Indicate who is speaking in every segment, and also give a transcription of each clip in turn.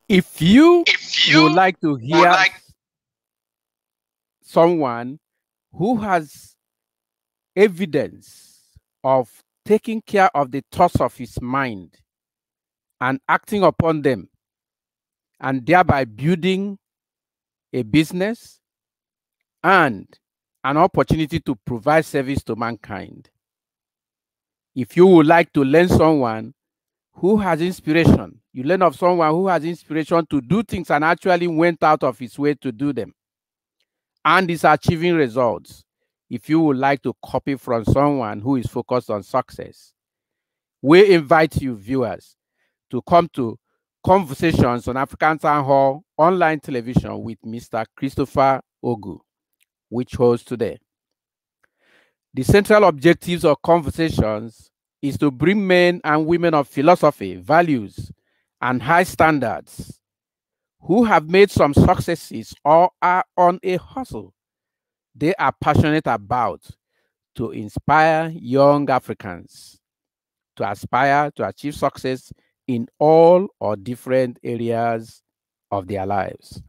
Speaker 1: If you would like to hear someone who has evidence of taking care of the thoughts of his mind and acting upon them, and thereby building a business and an opportunity to provide service to mankind. If you would like to learn someone who has inspiration, you learn of someone who has inspiration to do things and actually went out of his way to do them and is achieving results. If you would like to copy from someone who is focused on success, we invite you, viewers, to come to Conversations on African Town Hall online television with Mr. Christopher Ogu, which hosts today. The central objectives of Conversations is to bring men and women of philosophy, values, and high standards who have made some successes or are on a hustle they are passionate about to inspire young Africans to aspire to achieve success in all or different areas of their lives.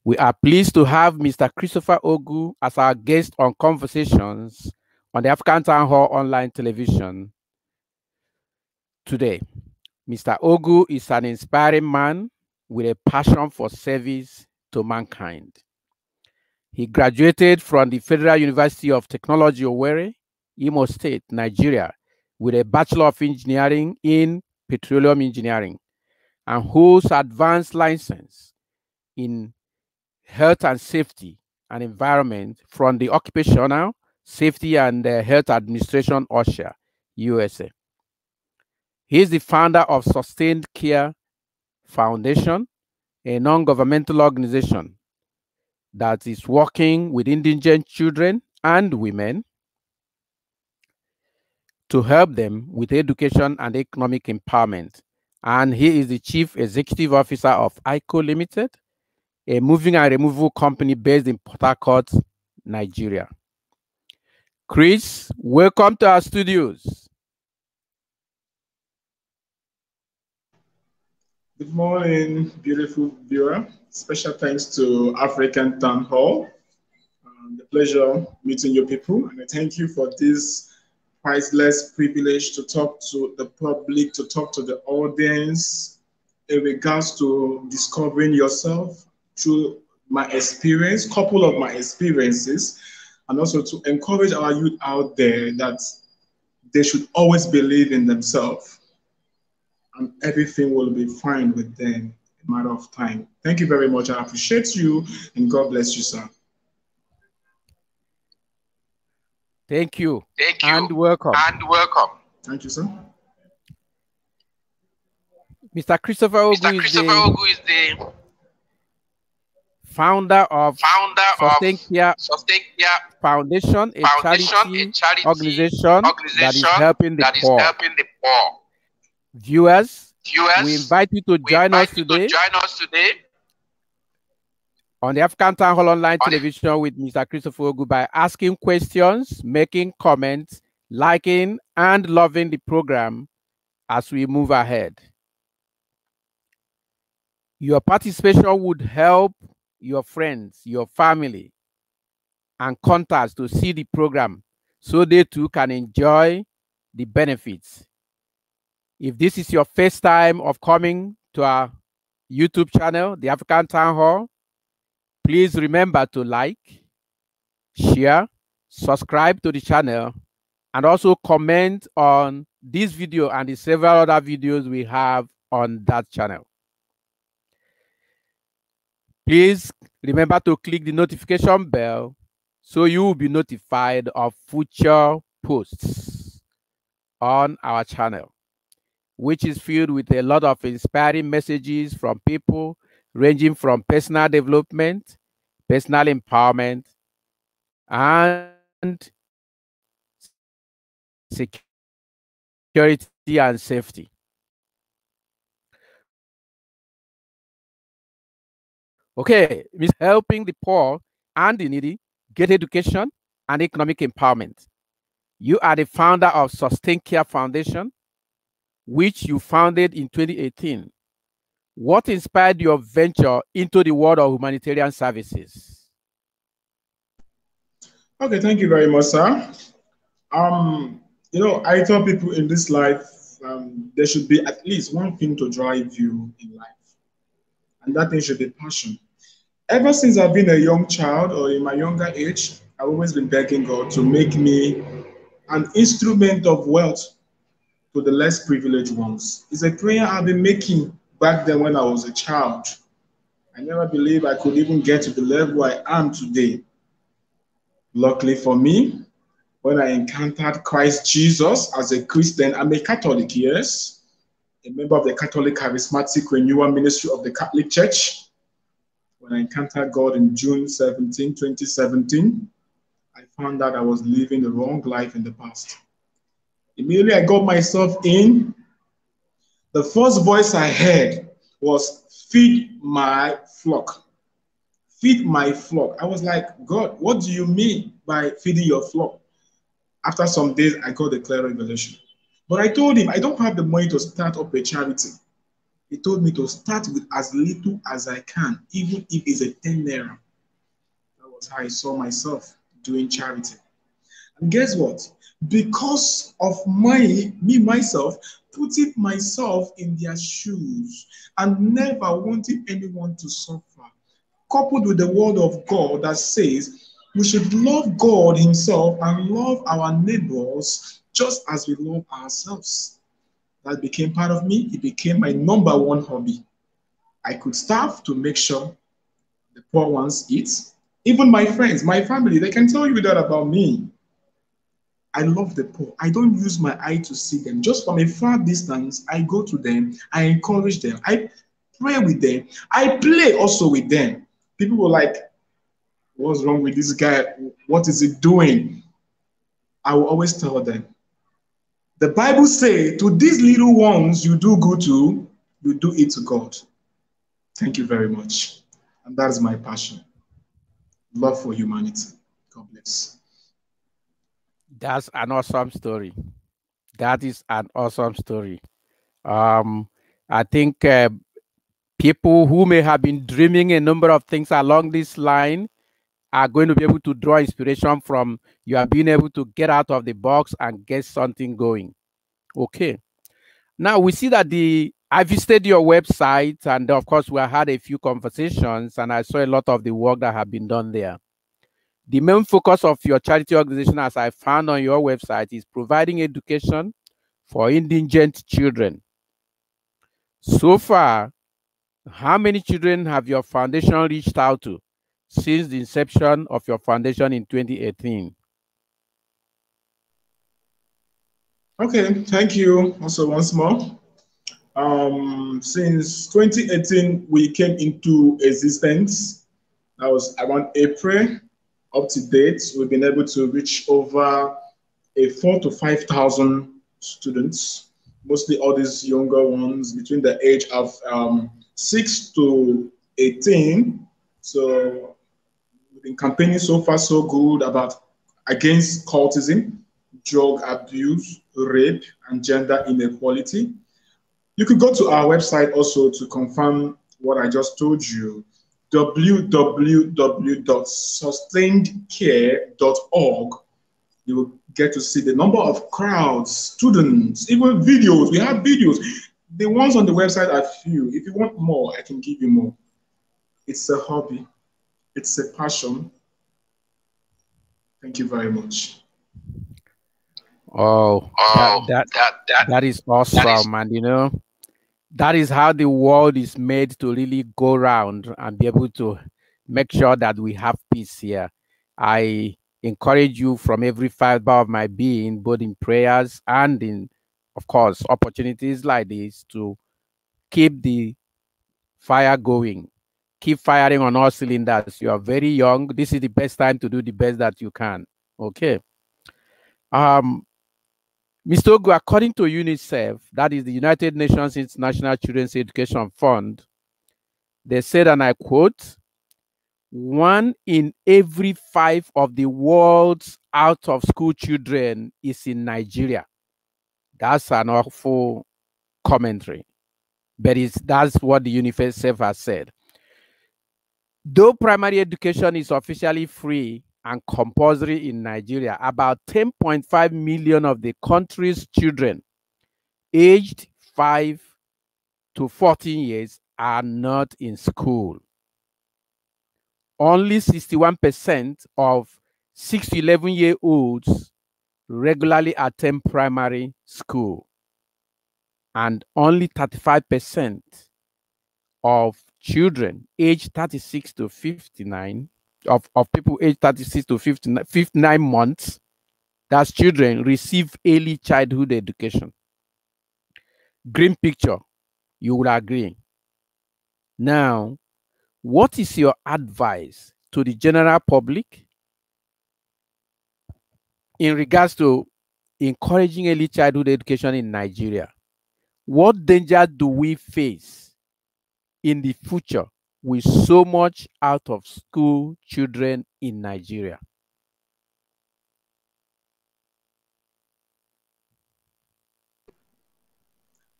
Speaker 1: We are pleased to have Mr. Christopher Ogu as our guest on Conversations on the African Town Hall online television today. Mr. Ogu is an inspiring man with a passion for service to mankind. He graduated from the Federal University of Technology, Owerri, Imo State, Nigeria, with a Bachelor of Engineering in Petroleum Engineering and holds advanced license in Health and Safety and Environment from the Occupational Safety and Health Administration, OSHA, USA. He is the founder of Sustained Care Foundation, a non-governmental organization that is working with indigent children and women to help them with education and economic empowerment. And he is the Chief Executive Officer of ICO Limited, a moving and removal company based in Port Harcourt, Nigeria. Chris, welcome to our studios.
Speaker 2: Good morning, beautiful viewer. Special thanks to African Town Hall. The pleasure meeting you people, and I thank you for this priceless privilege to talk to the public, to talk to the audience in regards to discovering yourself through my experience, couple of my experiences, and also to encourage our youth out there that they should always believe in themselves and everything will be fine with them in a matter of time. Thank you very much. I appreciate you and God bless you, sir.
Speaker 1: Thank you. And welcome.
Speaker 2: Thank you, sir.
Speaker 1: Mr. Christopher Ogu is the founder of Sustained Care Foundation, a charity organization that is helping the poor. Viewers, we invite you to join us today on the African Town Hall online television with Mr. Christopher Ogu by asking questions, making comments, liking, and loving the program as we move ahead. Your participation would help your friends, your family, and contacts to see the program so they too can enjoy the benefits. If this is your first time of coming to our YouTube channel, the African Town Hall, please remember to like, share, subscribe to the channel, and also comment on this video and the several other videos we have on that channel. Please remember to click the notification bell so you will be notified of future posts on our channel, which is filled with a lot of inspiring messages from people ranging from personal development, personal empowerment, and security and safety. Okay, helping the poor and the needy get education and economic empowerment. You are the founder of Sustained Care Foundation, which you founded in 2018 What inspired your venture into the world of humanitarian services?
Speaker 2: Okay, thank you very much, sir. I tell people in this life, there should be at least one thing to drive you in life, and that thing should be passion. Ever since I've been a young child or in my younger age, I've always been begging God to make me an instrument of wealth to the less privileged ones. It's a prayer I've been making back then when I was a child. I never believed I could even get to the level I am today. Luckily for me, when I encountered Christ Jesus as a Christian, I'm a Catholic, yes, a member of the Catholic Charismatic Renewal Ministry of the Catholic Church. When I encountered God in June 2017, I found out I was living the wrong life in the past. Immediately I got myself in. The first voice I heard was, "Feed my flock." Feed my flock. I was like, God, what do you mean by feeding your flock? After some days, I got a clear revelation. But I told him, I don't have the money to start up a charity. He told me to start with as little as I can, even if it's a 10 naira. That was how I saw myself doing charity. And guess what? Because of myself, putting myself in their shoes and never wanting anyone to suffer, coupled with the word of God that says we should love God Himself and love our neighbors just as we love ourselves. That became part of me. It became my number one hobby. I could starve to make sure the poor ones eat. Even my friends, my family, they can tell you that about me. I love the poor. I don't use my eye to see them. Just from a far distance, I go to them. I encourage them. I pray with them. I play also with them. People were like, what's wrong with this guy? What is he doing? I will always tell them. The Bible says, to these little ones you do good to, you do it to God. Thank you very much. And that is my passion. Love for humanity. God bless.
Speaker 1: That's an awesome story. That is an awesome story. Um, I think people who may have been dreaming a number of things along this line are going to be able to draw inspiration from you are being able to get out of the box and get something going. Okay. Now we see that I visited your website, and of course we had a few conversations, and I saw a lot of the work that have been done there. The main focus of your charity organization, as I found on your website, is providing education for indigent children. So far, how many children have your foundation reached out to since the inception of your foundation in 2018?
Speaker 2: Okay, thank you also once more. Since 2018, we came into existence. That was around April. Up to date, we've been able to reach over 4,000 to 5,000 students, mostly all these younger ones between the age of 6 to 18. So we've been campaigning so far so good about against cultism, drug abuse, rape, and gender inequality. You could go to our website also to confirm what I just told you, www.sustainedcare.org. You will get to see the number of crowds, students, even videos. We have videos. The ones on the website are few. If you want more, I can give you more. It's a hobby. It's a passion. Thank you very much.
Speaker 1: Oh, that is awesome. And that is how the world is made to really go around and be able to make sure that we have peace here. I encourage you from every fiber of my being, both in prayers and in, of course, opportunities like this, to keep the fire going. Keep firing on all cylinders. You are very young. This is the best time to do the best that you can. Okay. Mr. Ogu, according to UNICEF, that is the United Nations International Children's Education Fund, they said, and I quote, 1 in every 5 of the world's out of school children is in Nigeria. That's an awful commentary. But that's what the UNICEF has said. Though primary education is officially free and compulsory in Nigeria, about 10.5 million of the country's children aged 5 to 14 years are not in school. Only 61% of 6 to 11-year-olds regularly attend primary school, and only 35% of children aged 36 to 59, of people aged 36 to 59 months, that's children, receive early childhood education. Green picture, you will agree. Now, what is your advice to the general public in regards to encouraging early childhood education in Nigeria? What danger do we face in the future with so much out of school children in Nigeria?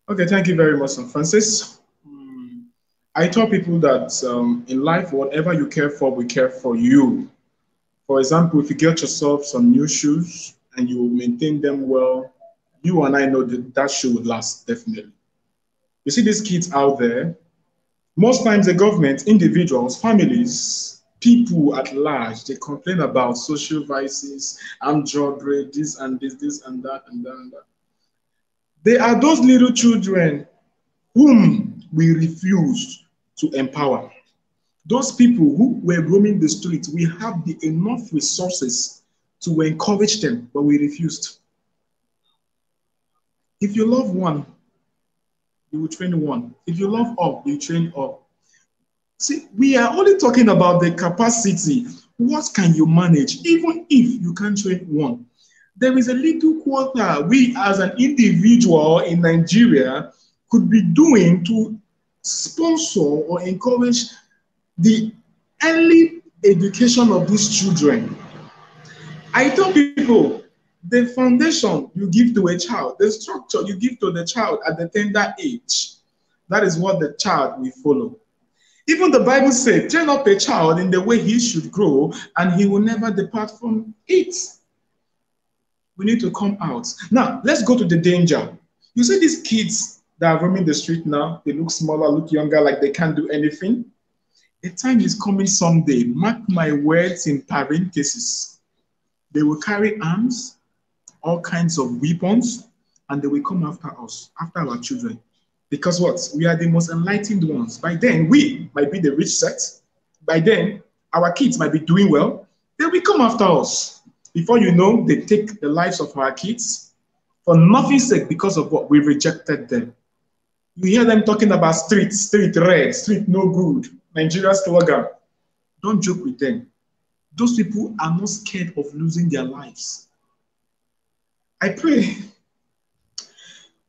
Speaker 2: Okay, thank you very much, Sir Francis. I tell people that in life, whatever you care for, we care for you. For example, if you get yourself some new shoes and you maintain them well, you and I know that that shoe would last, definitely. You see these kids out there, most times the government, individuals, families, people at large, they complain about social vices, armed robbery, this and that, and that, and that. They are those little children whom we refuse to empower. Those people who were roaming the streets, we have the enough resources to encourage them, but we refused. If you love one, you will train one. If you love all, you train all. See, we are only talking about the capacity. What can you manage, even if you can't train one? There is a little quota we as an individual in Nigeria could be doing to sponsor or encourage the early education of these children. I tell people the foundation you give to a child, the structure you give to the child at the tender age, that is what the child will follow. Even the Bible said, train up a child in the way he should grow, and he will never depart from it. We need to come out. Now, let's go to the danger. You see these kids that are roaming the street now, they look smaller, look younger, like they can't do anything. A time is coming someday, mark my words in parentheses. They will carry arms, all kinds of weapons, and they will come after us, after our children. Because what? We are the most enlightened ones. By then, we might be the rich set. By then, our kids might be doing well. They will come after us. Before you know, they take the lives of our kids for nothing's sake because of what? We rejected them. You hear them talking about street red, street no good, Nigeria slogan. Don't joke with them. Those people are not scared of losing their lives. I pray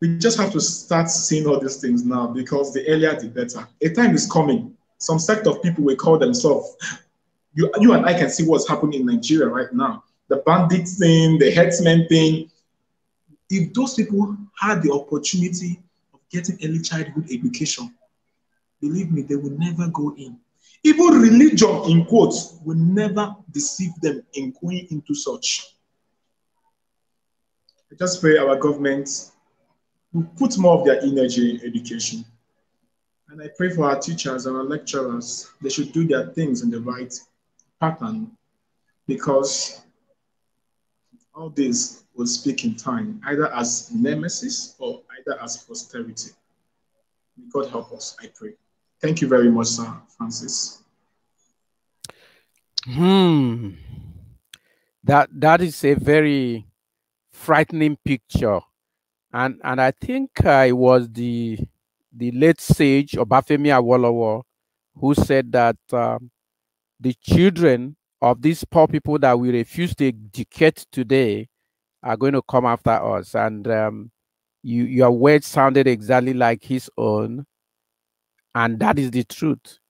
Speaker 2: we just have to start seeing all these things now, because the earlier the better. A time is coming. Some sect of people will call themselves. You and I can see what's happening in Nigeria right now. The bandit thing, the herdsmen thing. If those people had the opportunity of getting early childhood education, believe me, they will never go in. Even religion, in quotes, will never deceive them in going into such. I just pray our government will put more of their energy in education. And I pray for our teachers and our lecturers. They should do their things in the right pattern, because all this will speak in time, either as nemesis or either as posterity. May God help us, I pray. Thank you very much, Sir Francis.
Speaker 1: That is a very frightening picture, and I think it was the late sage Obafemi Awolowo who said that the children of these poor people that we refuse to educate today are going to come after us. And your words sounded exactly like his own, and that is the truth.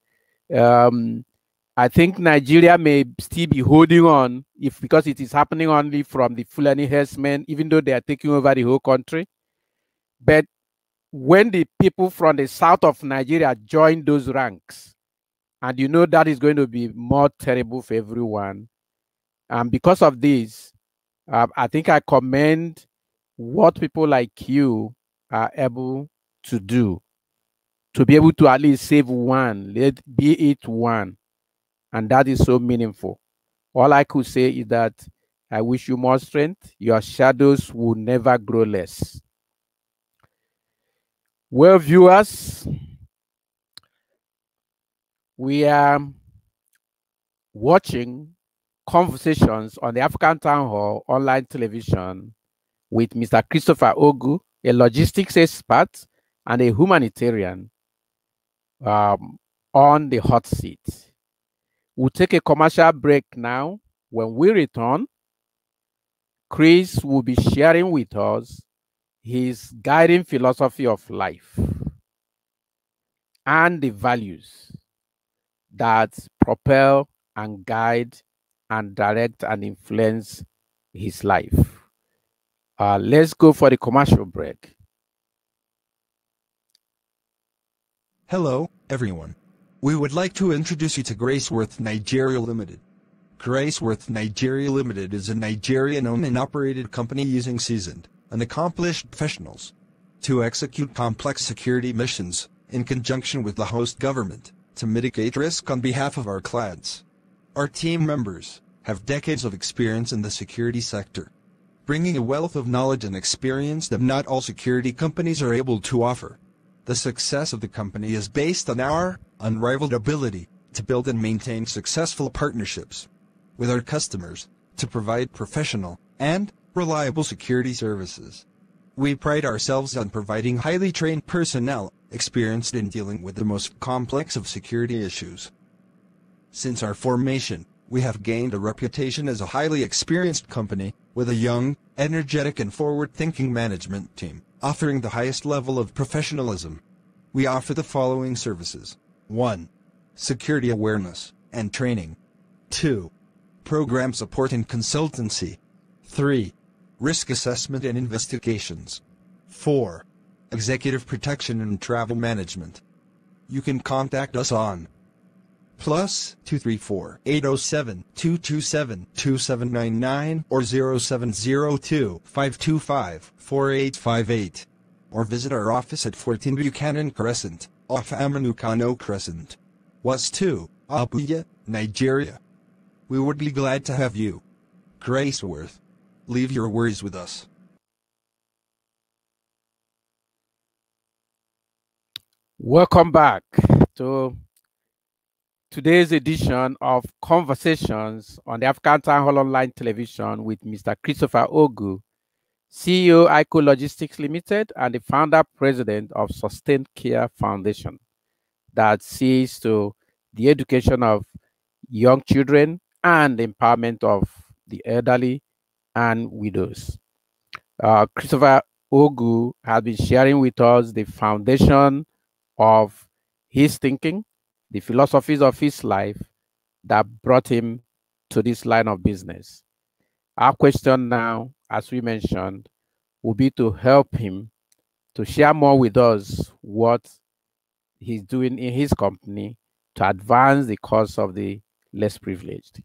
Speaker 1: I think Nigeria may still be holding on, if because it is happening only from the Fulani herdsmen, even though they are taking over the whole country. But when the people from the south of Nigeria join those ranks, and you know that is going to be more terrible for everyone. And because of this, I think I commend what people like you are able to do, to be able to at least save one, let be it one. And that is so meaningful. All I could say is that I wish you more strength. Your shadows will never grow less. Well, viewers, we are watching conversations on the African Town Hall online television with Mr. Christopher Ogu, a logistics expert and a humanitarian, on the hot seat. We'll take a commercial break now. When we return, Chris will be sharing with us his guiding philosophy of life and the values that propel and guide and direct and influence his life. Let's go for the commercial break.
Speaker 3: Hello, everyone. We would like to introduce you to Graceworth Nigeria Limited. Graceworth Nigeria Limited is a Nigerian-owned and operated company using seasoned and accomplished professionals to execute complex security missions in conjunction with the host government to mitigate risk on behalf of our clients. Our team members have decades of experience in the security sector, bringing a wealth of knowledge and experience that not all security companies are able to offer. The success of the company is based on our unrivaled ability to build and maintain successful partnerships with our customers to provide professional and reliable security services. We pride ourselves on providing highly trained personnel experienced in dealing with the most complex of security issues. Since our formation, we have gained a reputation as a highly experienced company with a young, energetic and forward-thinking management team, offering the highest level of professionalism. We offer the following services. 1. Security awareness and training. 2. Program support and consultancy. 3. Risk assessment and investigations. 4. Executive protection and travel management. You can contact us on +234 807 227 2799 or 0702 525 4858, or visit our office at 14 Buchanan Crescent, off Amanucano Crescent, West 2, Abuja, Nigeria. We would be glad to have you. Graceworth. Leave your worries with us.
Speaker 1: Welcome back to today's edition of Conversations on the African Town Hall Online Television with Mr. Christopher Ogu, CEO, ICO Logistics Limited, and the founder president of Sustained Care Foundation, that sees to the education of young children and the empowerment of the elderly and widows. Christopher Ogu has been sharing with us the foundation of his thinking, the philosophies of his life that brought him to this line of business. Our question now, as we mentioned, will be to help him to share more with us what he's doing in his company to advance the cause of the less privileged.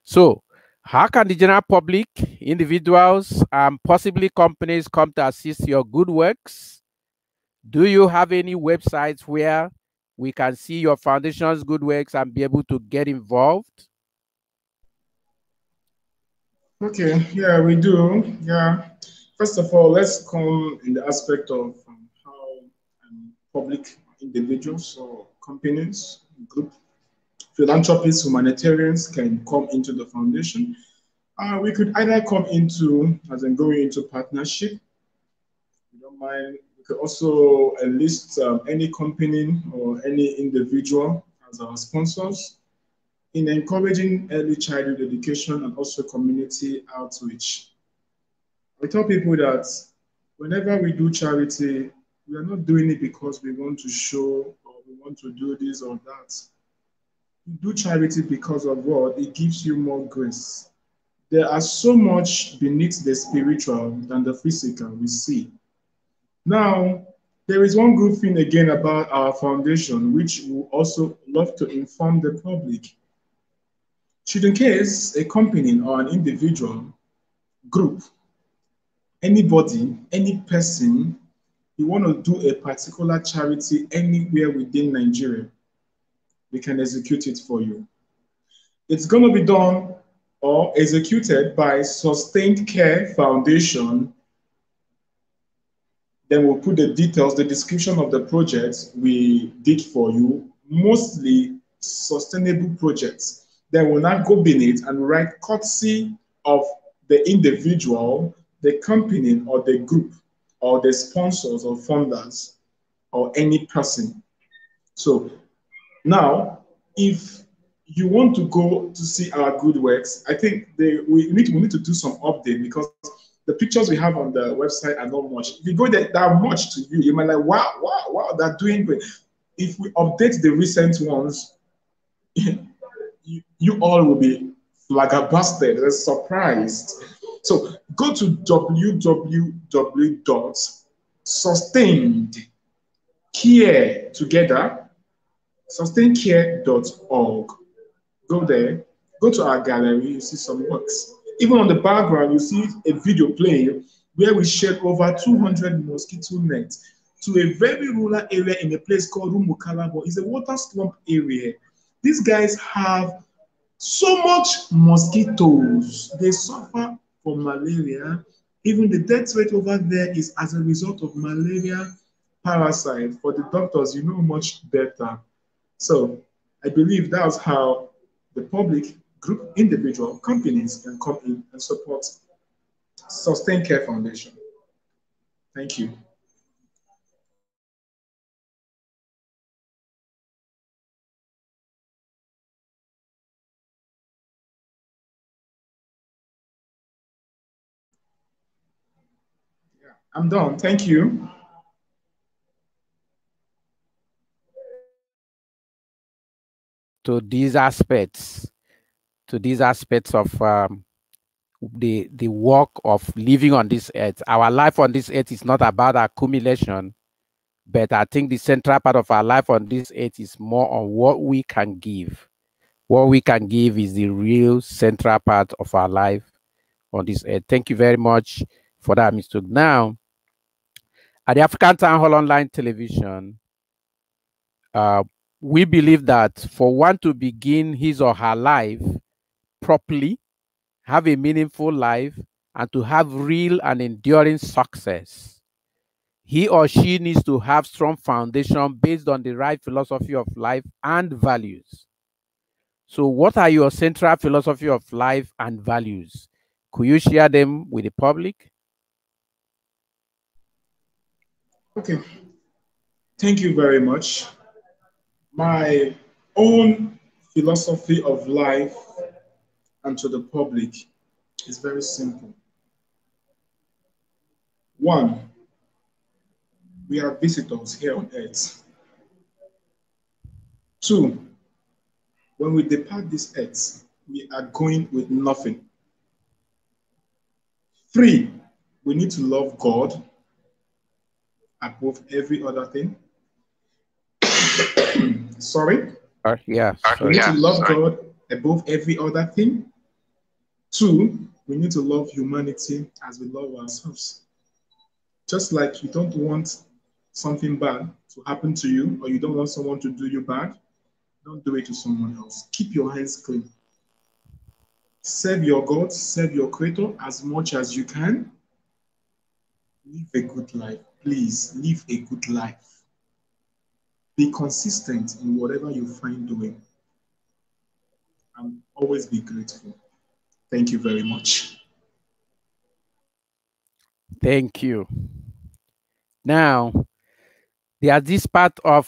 Speaker 1: So, how can the general public, individuals, and possibly companies come to assist your good works? Do you have any websites where we can see your foundation's good works and be able to get involved?
Speaker 2: Okay, yeah, we do. Yeah. First of all, let's come in the aspect of how public individuals or companies, group, philanthropists, humanitarians can come into the foundation. We could either come into, as in going into partnership. You don't mind. We could also enlist any company or any individual as our sponsors in encouraging early childhood education and also community outreach. I tell people that whenever we do charity, we are not doing it because we want to show or we want to do this or that. You do charity because of what? It gives you more grace. There are so much beneath the spiritual than the physical we see. Now, There is one good thing again about our foundation, which we also love to inform the public. Should in case a company or an individual, group, anybody, any person, you want to do a particular charity anywhere within Nigeria, we can execute it for you. It's going to be done or executed by Sustained Care Foundation. Then we'll put the details, the description of the project we did for you, mostly sustainable projects. Then we'll not go beneath and write courtesy of the individual, the company or the group or the sponsors or funders or any person. So now, if you want to go to see our good works, I think we need to do some update because the pictures we have on the website are not much. If you go there, that much to you, you might like, wow, wow, wow, they're doing great. If we update the recent ones, you all will be flabbergasted, surprised. So go to www.sustainedcare together, sustainedcare.org. Go there, go to our gallery, you see some works. Even on the background, you see a video playing where we shared over 200 mosquito nets to a very rural area in a place called Rumukalabo. It's a water slump area. These guys have so much mosquitoes. They suffer from malaria. Even the death rate over there is as a result of malaria parasite. For the doctors, you know much better. So I believe that's how the public, group, individual, companies can come in and support Sustained Care Foundation. Thank you. I'm done. Thank you.
Speaker 1: To these aspects, of the work of living on this earth. Our life on this earth is not about accumulation, but I think the central part of our life on this earth is more on what we can give. What we can give is the real central part of our life on this earth. Thank you very much for that, Mr. Now, at the African Town Hall Online Television, we believe that for one to begin his or her life properly, have a meaningful life, and to have real and enduring success, he or she needs to have strong foundation based on the right philosophy of life and values. So what are your central philosophy of life and values? Could you share them with the public?
Speaker 2: Okay. Thank you very much. My own philosophy of life and to the public is very simple. One, we are visitors here on earth. Two, when we depart this earth, we are going with nothing. Three, we need to love God above every other thing. Sorry?
Speaker 1: Yeah,
Speaker 2: We need to
Speaker 1: sorry.
Speaker 2: love God above every other thing. Two, we need to love humanity as we love ourselves. Just like you don't want something bad to happen to you, or you don't want someone to do you bad, don't do it to someone else. Keep your hands clean. Serve your God, serve your Creator as much as you can. Live a good life. Please, live a good life. Be consistent in whatever you find doing. And always be grateful. Thank you very much.
Speaker 1: Thank you. Now, there's this part of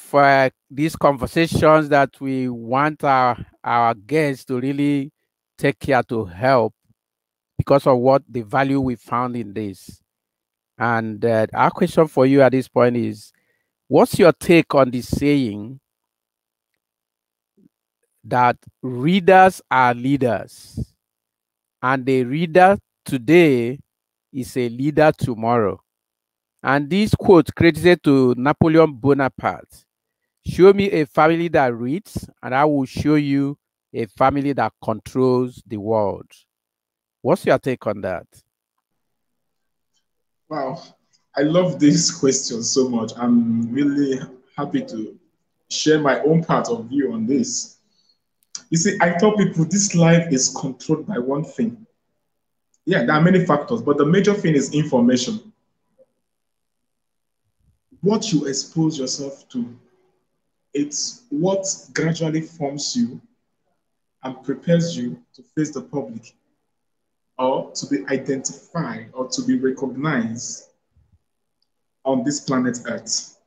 Speaker 1: these conversations that we want our guests to really take care to help because of what the value we found in this. And our question for you at this point is, what's your take on the saying that readers are leaders, and the reader today is a leader tomorrow? And this quote credited to Napoleon Bonaparte. Show me a family that reads, and I will show you a family that controls the world. What's your take on that?
Speaker 2: Wow, I love this question so much. I'm really happy to share my own part of view on this. You see, I tell people this life is controlled by one thing. Yeah, there are many factors, but the major thing is information. What you expose yourself to, it's what gradually forms you and prepares you to face the public or to be identified or to be recognized on this planet Earth.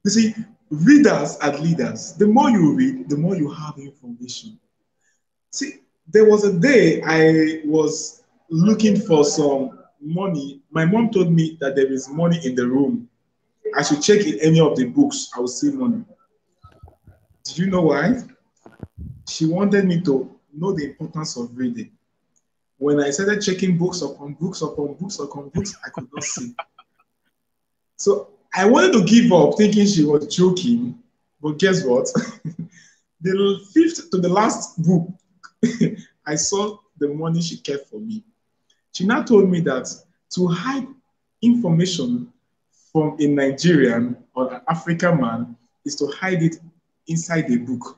Speaker 2: You see, readers are leaders. The more you read, the more you have information. See, there was a day I was looking for some money. My mom told me that there is money in the room. I should check in any of the books. I will see money. Do you know why? She wanted me to know the importance of reading. When I started checking books upon books upon books upon books, I could not see. So I wanted to give up, thinking she was joking. But guess what? The fifth to the last book, I saw the money she kept for me. She now told me that to hide information from a Nigerian or an African man is to hide it inside a book.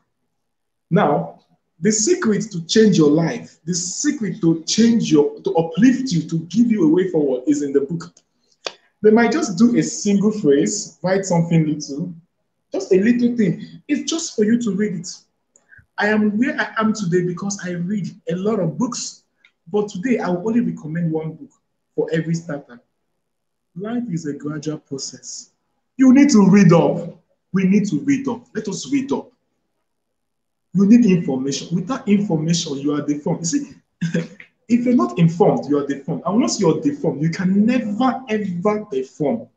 Speaker 2: Now, the secret to change your life, the secret to to uplift you, to give you a way forward is in the book. They might just do a single phrase, write something little, just a little thing. It's just for you to read it. I am where I am today because I read a lot of books. But today, I will only recommend one book for every starter. Life is a gradual process. You need to read up. We need to read up. Let us read up. You need information. Without information, you are deformed. You see, if you're not informed, you are deformed. And once you're deformed, you can never, ever perform.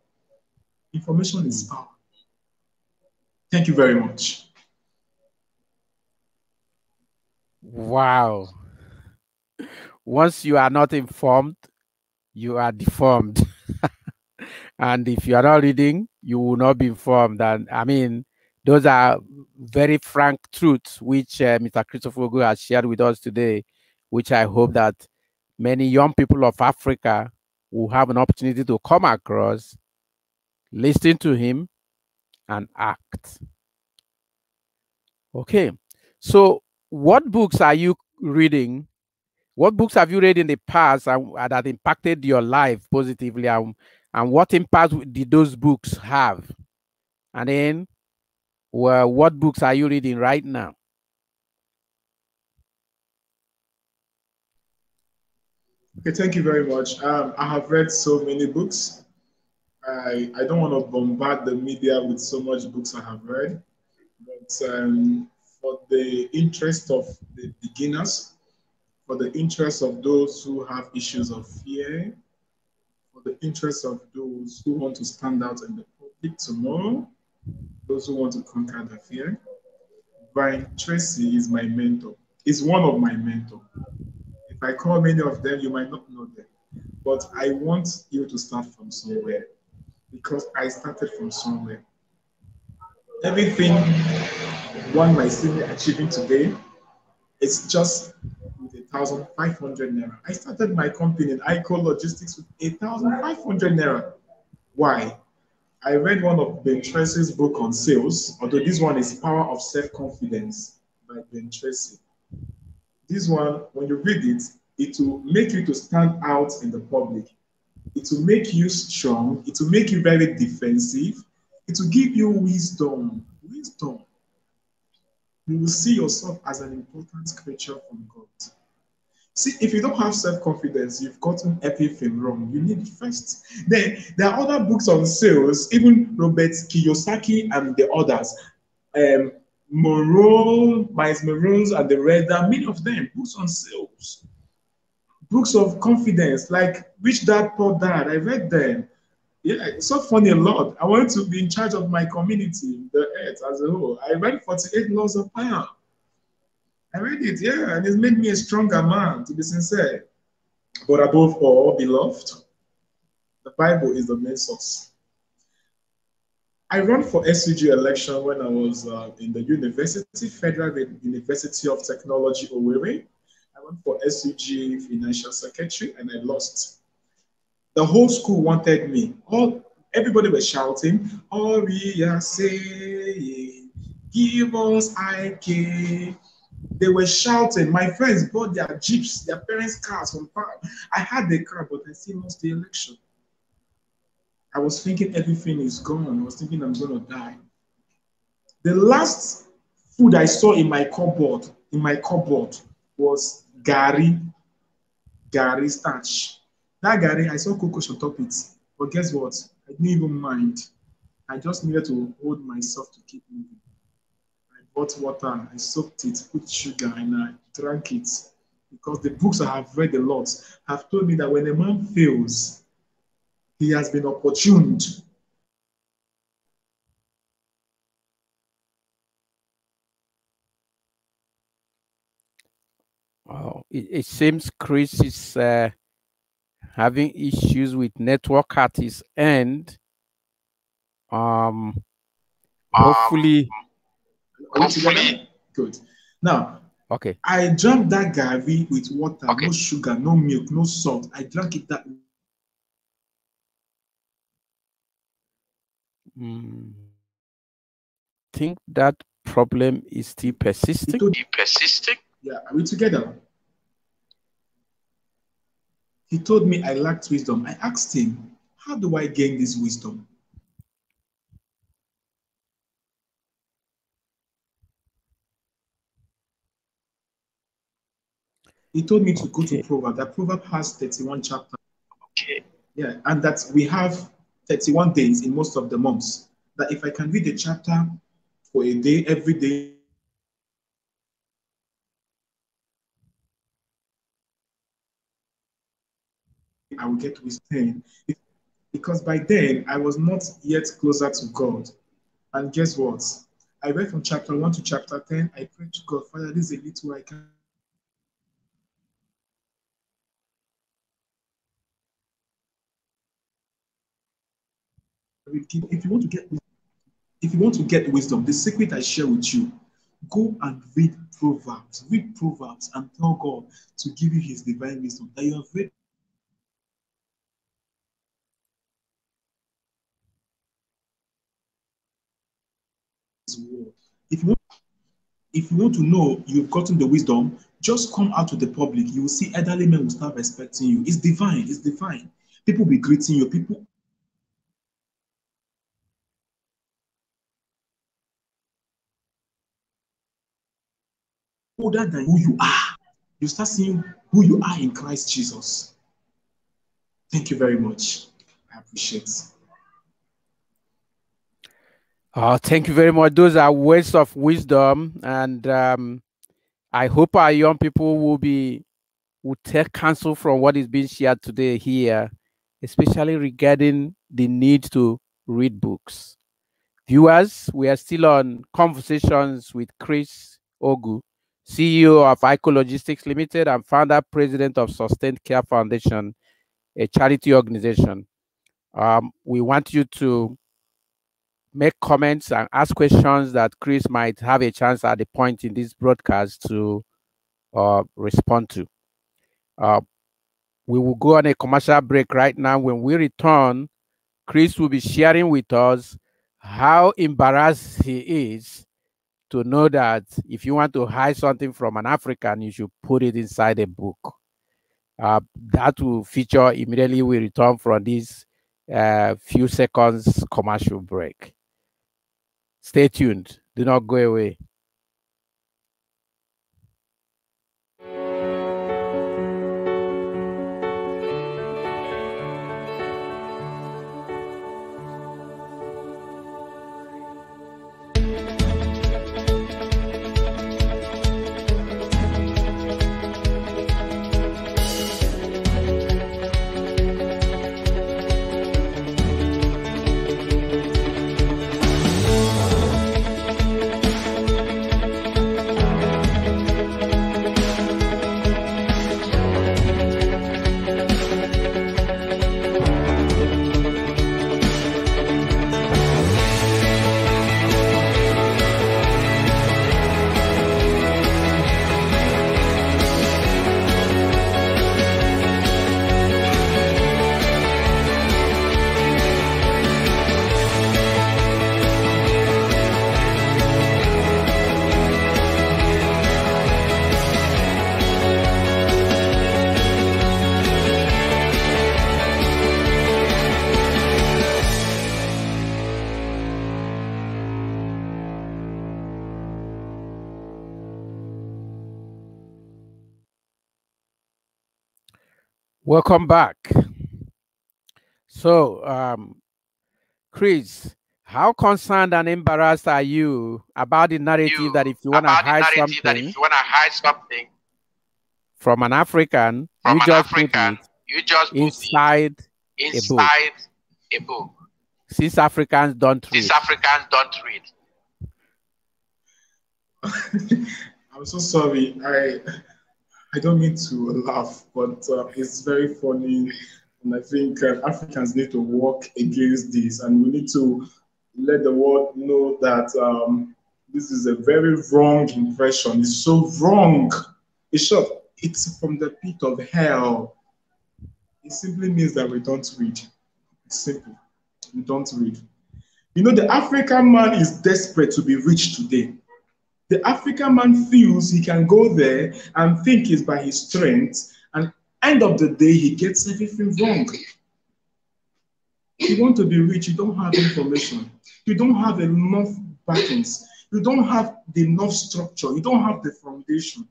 Speaker 2: Information is power. Thank you very much.
Speaker 1: Wow. Once you are not informed, you are deformed. And if you are not reading, you will not be informed. And I mean, those are very frank truths which Mr. Christopher Ogu has shared with us today, which I hope that many young people of Africa will have an opportunity to come across, listen to him, and act. Okay. So, what books are you reading? What books have you read in the past that impacted your life positively? And what impact did those books have? And then, well, what books are you reading right now?
Speaker 2: Okay, thank you very much. I have read so many books. I don't want to bombard the media with so much books I have read, but for the interest of the beginners, for the interest of those who have issues of fear, for the interest of those who want to stand out in the public tomorrow, those who want to conquer the fear, Brian Tracy is my mentor. Is one of my mentors. If I call many of them, you might not know them. But I want you to start from somewhere because I started from somewhere. Everything one might see me achieving today, it's just with 1,500 naira. I started my company in ICO Logistics with 1,500 naira. Why? I read one of Ben Tracy's book on sales, although this one is Power of Self-Confidence by Ben Tracy. This one, when you read it, it will make you to stand out in the public. It will make you strong. It will make you very defensive. It will give you wisdom. Wisdom. You will see yourself as an important creature from God. See, if you don't have self-confidence, you've gotten everything wrong. You need it first. Then there are other books on sales, even Robert Kiyosaki and the others. Monroe, Miles Monroe, and the rest. There are many of them, books on sales. Books of confidence, like Rich Dad, Poor Dad. I read them. Yeah, it's so funny a lot. I wanted to be in charge of my community, the earth as a whole. I read 48 Laws of Power. I read it, yeah, and it's made me a stronger man, to be sincere. But above all, beloved, The Bible is the main source. I ran for SUG election when I was in the university, Federal University of Technology, Owerri. I went for SUG Financial Secretary and I lost. The whole school wanted me. Everybody was shouting, all we are saying, give us IK. They were shouting. My friends bought their jeeps, their parents' cars from farm. I had the car, but I still lost the election. I was thinking everything is gone. I was thinking I'm going to die. The last food I saw in my cupboard was Gary starch. That Gary, I saw cocoa on top it. But guess what? I didn't even mind. I just needed to hold myself to keep moving. I bought water, I soaked it, put sugar, and I drank it. Because the books I have read a lot have told me that when a man fails, he has been opportuned.
Speaker 1: Wow. It seems Chris is having issues with network at his end. Hopefully.
Speaker 2: Good. Now,
Speaker 1: okay.
Speaker 2: I drank that Gary with water, no sugar, no milk, no salt. I drank it that way.
Speaker 1: I think that problem is still persisting.
Speaker 2: Yeah, are we together? He told me I lacked wisdom. I asked him, how do I gain this wisdom? He told me to go to Proverbs. That Proverb has 31 chapters. Yeah, and that we have 31 days in most of the months. That if I can read a chapter for a day, every day, I will get wisdom. Because by then, I was not yet closer to God. And guess what? I read from chapter 1 to chapter 10. I prayed to God, Father, this is a little I can. If you want to get wisdom, the secret I share with you, go and read Proverbs. Read Proverbs and tell God to give you his divine wisdom that you have read. If you want to know you've gotten the wisdom, just come out to the public. You will see elderly men will start respecting you. It's divine. It's divine. People will be greeting you. People older than who you are. You start seeing who you are in Christ Jesus. Thank you very much. I appreciate it.
Speaker 1: Thank you very much. Those are words of wisdom, and I hope our young people will take counsel from what is being shared today here, especially regarding the need to read books. Viewers, we are still on Conversations with Chris Ogu, CEO of ICO Logistics Limited and founder president of Sustained Care Foundation, a charity organization. We want you to make comments and ask questions that Chris might have a chance at the point in this broadcast to respond to. We will go on a commercial break right now. When we return, Chris will be sharing with us how embarrassed he is to know that if you want to hide something from an African, you should put it inside a book. That will feature immediately we return from this few seconds commercial break. Stay tuned. Do not go away. Welcome back. So, Chris, how concerned and embarrassed are you about the narrative that if you want to hide something from an African, you just put it inside a book? Since Africans don't read.
Speaker 2: I'm so sorry. I don't mean to laugh, but it's very funny. And I think Africans need to work against this, and we need to let the world know that this is a very wrong impression. It's so wrong. It's short. It's from the pit of hell. It simply means that we don't read. It's simple. We don't read. You know, the African man is desperate to be rich today. The African man feels he can go there and think it's by his strength, and end of the day, he gets everything wrong. You want to be rich, you don't have information. You don't have enough backings. You don't have enough structure. You don't have the foundation.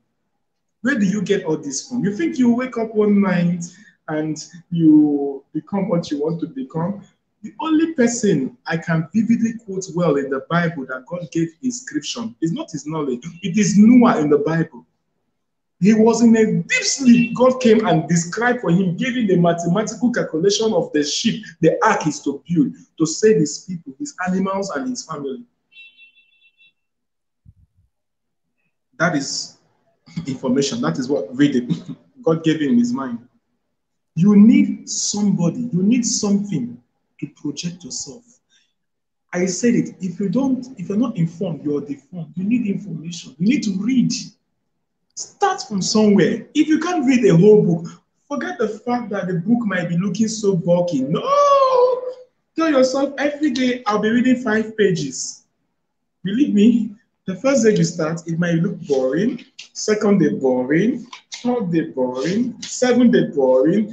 Speaker 2: Where do you get all this from? You think you wake up one night and you become what you want to become? The only person I can vividly quote well in the Bible that God gave inscription is not his knowledge. It is Noah in the Bible. He was in a deep sleep. God came and described for him, gave him the mathematical calculation of the ship the ark is to build to save his people, his animals, and his family. That is information. That is what reading God gave him in his mind. You need somebody, you need something to project yourself. I said it, if you're not informed, you're deformed. You need information. You need to read. Start from somewhere. If you can't read a whole book, forget the fact that the book might be looking so bulky. No! Tell yourself every day, I'll be reading 5 pages. Believe me, the first day you start, it might look boring. Second day, boring. Third day, boring. 7th day, boring.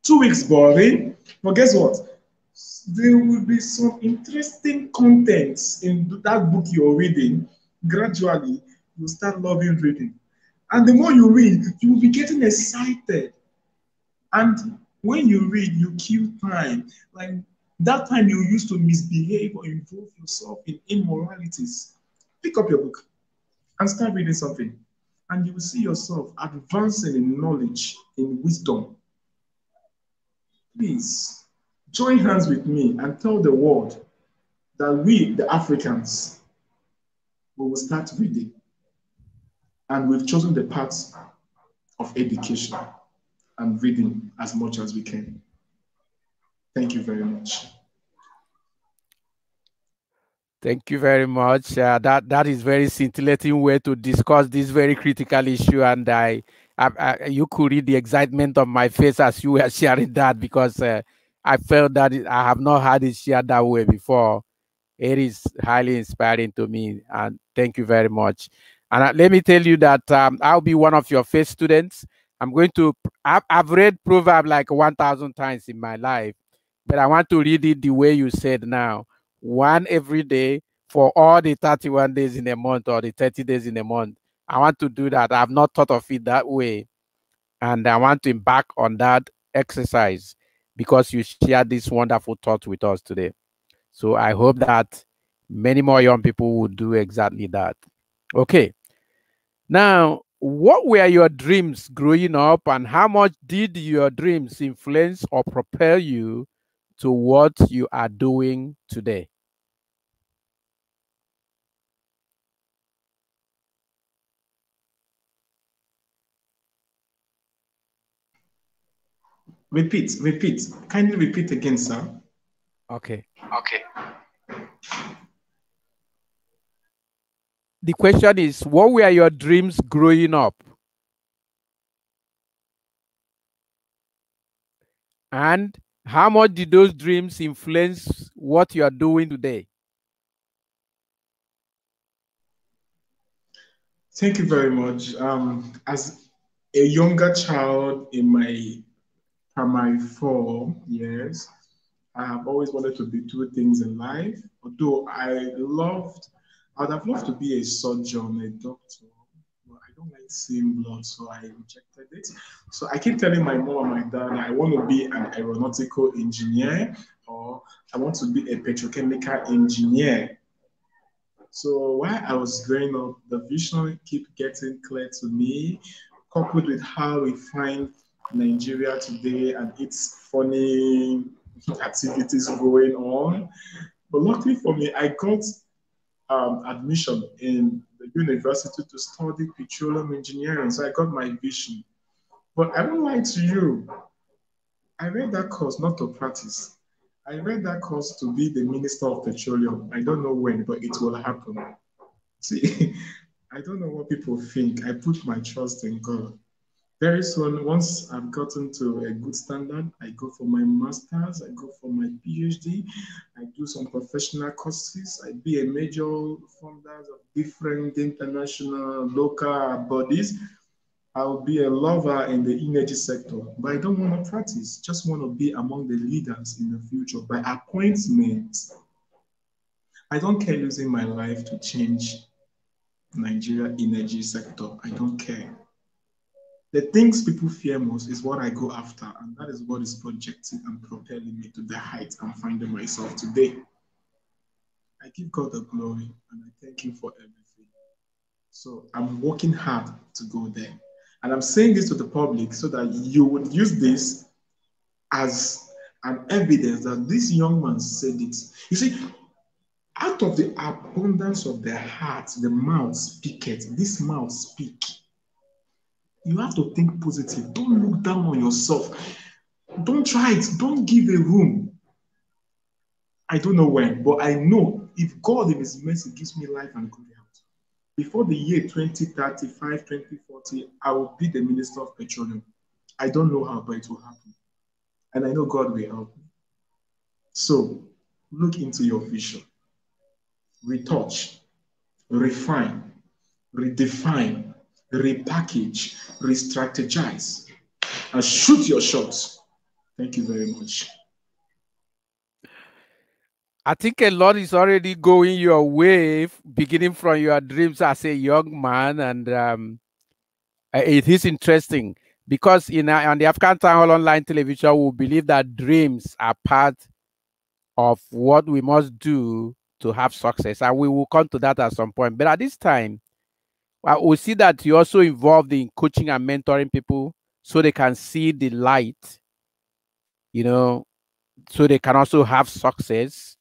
Speaker 2: 2 weeks, boring. But guess what? There will be some interesting contents in that book you're reading. Gradually, you start loving reading. And the more you read, you will be getting excited. And when you read, you kill time. Like that time you used to misbehave or involve yourself in immoralities. Pick up your book and start reading something. And you will see yourself advancing in knowledge, in wisdom. Please, join hands with me and tell the world that we, the Africans, we will start reading. And we've chosen the path of education and reading as much as we can. Thank you very much.
Speaker 1: Thank you very much. That is very scintillating way to discuss this very critical issue, and you could read the excitement on my face as you were sharing that, because I felt that I have not had it shared that way before. It is highly inspiring to me, and thank you very much. And let me tell you that I'll be one of your first students. I've read Proverbs like 1,000 times in my life, but I want to read it the way you said now. One every day for all the 31 days in a month or the 30 days in a month. I want to do that. I've not thought of it that way. And I want to embark on that exercise because you shared this wonderful thought with us today. So I hope that many more young people will do exactly that. Okay. Now, what were your dreams growing up, and how much did your dreams influence or propel you to what you are doing today?
Speaker 2: Repeat. Kindly repeat again, sir.
Speaker 1: Okay. The question is, what were your dreams growing up? And how much did those dreams influence what you are doing today?
Speaker 2: Thank you very much. As a younger child in my primary 4 years, I have always wanted to be 2 things in life. Although would have loved to be a surgeon, a doctor, but I don't like red same blood, so I rejected it. So I keep telling my mom and my dad I want to be an aeronautical engineer or I want to be a petrochemical engineer. So while I was growing up, the vision keep getting clear to me, coupled with how we find Nigeria today and its funny activities going on. But luckily for me, I got admission in the university to study petroleum engineering. So I got my vision. But I won't lie to you, I read that course not to practice. I read that course to be the Minister of Petroleum. I don't know when, but it will happen. See, I don't know what people think. I put my trust in God. Very soon, once I've gotten to a good standard, I go for my master's, I go for my PhD, I do some professional courses, I be a major funder of different international, local bodies. I'll be a lover in the energy sector, but I don't want to practice, just want to be among the leaders in the future by appointment. I don't care losing my life to change Nigeria energy sector. I don't care. The things people fear most is what I go after, and that is what is projecting and propelling me to the heights I'm finding myself today. I give God the glory and I thank Him for everything. So I'm working hard to go there. And I'm saying this to the public so that you would use this as an evidence that this young man said it. You see, out of the abundance of the heart, the mouth speaketh. This mouth speak. You have to think positive. Don't look down on yourself. Don't try it. Don't give a room. I don't know when, but I know if God in His mercy gives me life and good health, before the year 2035, 2040, I will be the Minister of Petroleum. I don't know how, but it will happen. And I know God will help me. So look into your vision. Retouch, refine, redefine, repackage, re-strategize, and shoot your shots. Thank you very much.
Speaker 1: I think a lot is already going your way, beginning from your dreams as a young man, and it is interesting because on the African Town Hall online television, we believe that dreams are part of what we must do to have success, and we will come to that at some point. But at this time, we see that you're also involved in coaching and mentoring people so they can see the light, so they can also have success.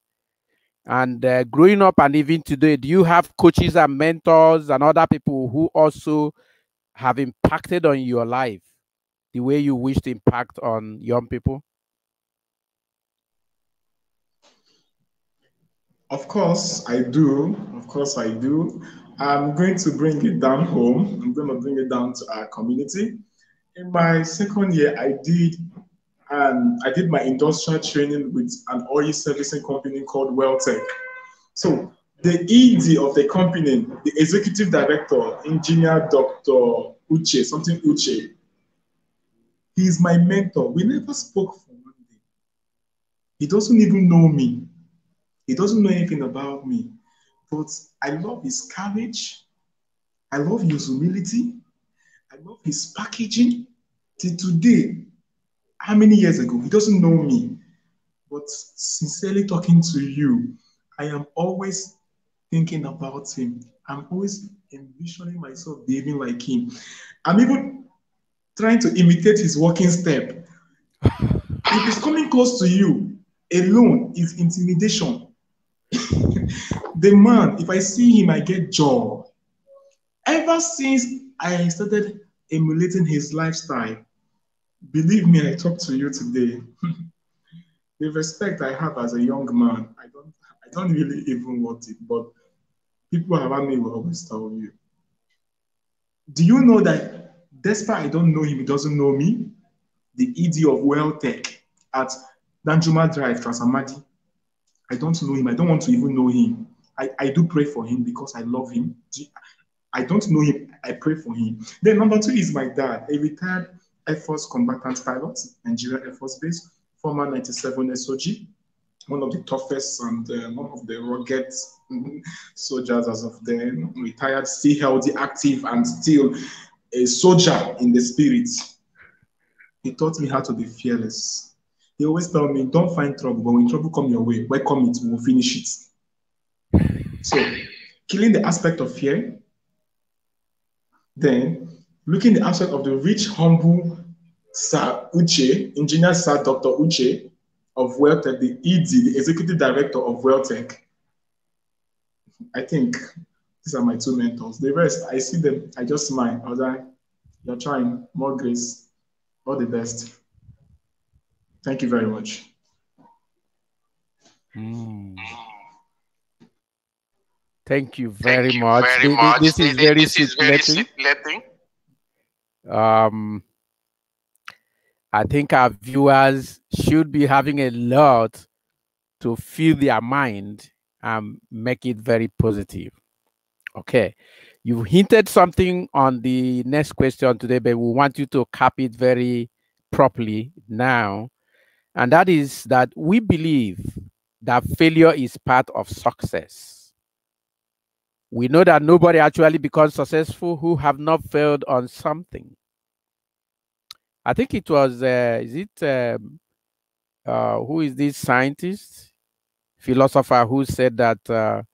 Speaker 1: And growing up and even today, do you have coaches and mentors and other people who also have impacted on your life the way you wish to impact on young people?
Speaker 2: Of course, I do. Of course, I do. I'm going to bring it down home. I'm going to bring it down to our community. In my second year, I did my industrial training with an oil servicing company called Welltech. So the ED of the company, the executive director, engineer Dr. Uche, something Uche, he's my mentor. We never spoke for one day. He doesn't even know me. He doesn't know anything about me. But I love his courage. I love his humility. I love his packaging. Till today, how many years ago? He doesn't know me. But sincerely talking to you, I am always thinking about him. I'm always envisioning myself behaving like him. I'm even trying to imitate his walking step. If he's coming close to you, alone is intimidation. The man, if I see him, I get joy. Ever since I started emulating his lifestyle, believe me, I talk to you today. The respect I have as a young man, I don't really even want it, but people around me will always tell you. Do you know that despite I don't know him, he doesn't know me? The ED of Welltech at Danjuma Drive, Transamadi. I don't know him. I don't want to even know him. I do pray for him because I love him. I don't know him. I pray for him. Then number two is my dad, a retired Air Force combatant pilot, Nigeria Air Force Base, former 97 SOG, one of the toughest and one of the rugged soldiers as of then, retired, still healthy, active, and still a soldier in the spirit. He taught me how to be fearless. He always told me, don't find trouble, but when trouble come your way, welcome it, we'll finish it. So, killing the aspect of fear, then looking the aspect of the rich, humble Sir Uche, Engineer Sir Dr. Uche of Welltech, the ED, the Executive Director of Welltech. I think these are my two mentors. The rest, I see them, I just smile. I was like, you're trying, more grace, all the best. Thank you very much.
Speaker 1: Thank you very much. This is very stimulating. I think our viewers should be having a lot to fill their mind and make it very positive. Okay. You've hinted something on the next question today, but we want you to cap it very properly now. And that is that we believe that failure is part of success. We know that nobody actually becomes successful who have not failed on something. I think it was, who is this scientist, philosopher who said that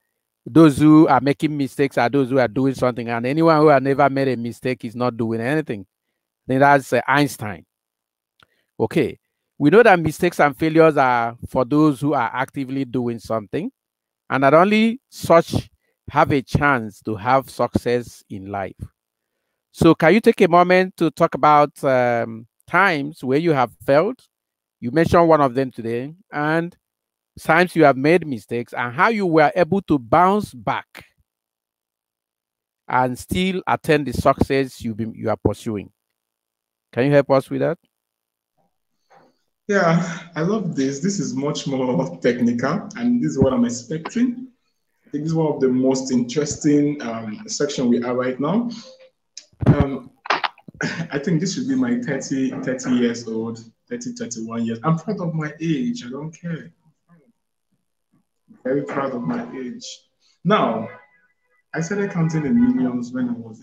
Speaker 1: those who are making mistakes are those who are doing something, and anyone who has never made a mistake is not doing anything. I think that's Einstein. Okay. We know that mistakes and failures are for those who are actively doing something, and that only such have a chance to have success in life. So can you take a moment to talk about times where you have failed? You mentioned one of them today, and times you have made mistakes and how you were able to bounce back and still attain the success you are pursuing. Can you help us with that?
Speaker 2: Yeah, I love this. This is much more technical, and this is what I'm expecting. I think this is one of the most interesting section we are right now. I think this should be my 30 years old, 31 years. I'm proud of my age. I don't care. Very proud of my age. Now, I started counting in millions when that was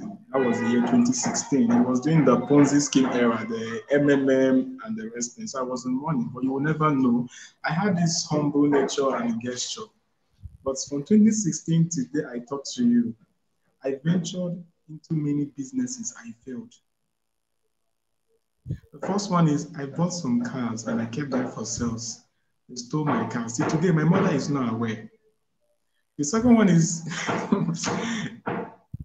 Speaker 2: the year 2016. It was during the Ponzi scheme era, the MMM and the rest. So I was in money, but you will never know. I had this humble nature and gesture. But from 2016 to today, I talk to you. I ventured into many businesses. I failed. The first one is I bought some cars and I kept them for sales. They stole my cars. See, today my mother is not aware. The second one is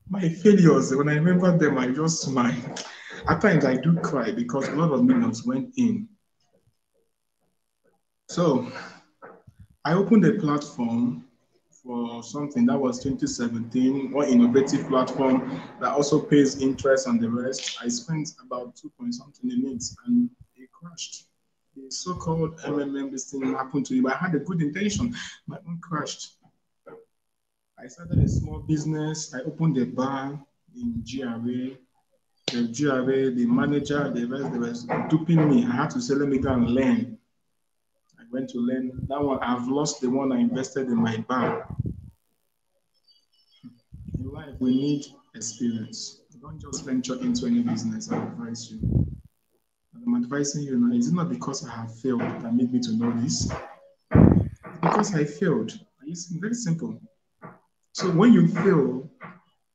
Speaker 2: my failures. When I remember them, I just smile. At times I do cry because a lot of millions went in. So I opened a platform for something that was 2017, one innovative platform that also pays interest and the rest. I spent about 2 point something in it and it crashed. The so-called MMM, this thing happened to me, but I had a good intention. My own crashed. I started a small business. I opened a bar in GRA. The GRA, the manager, the rest, they were duping me. I had to say, let me go and learn. I went to learn. That one, I've lost the one I invested in my bar. In life, we need experience. Don't just venture into any business, I advise you. And I'm advising you now, is it not because I have failed that made me to know this? It's because I failed. It's very simple. So when you fail,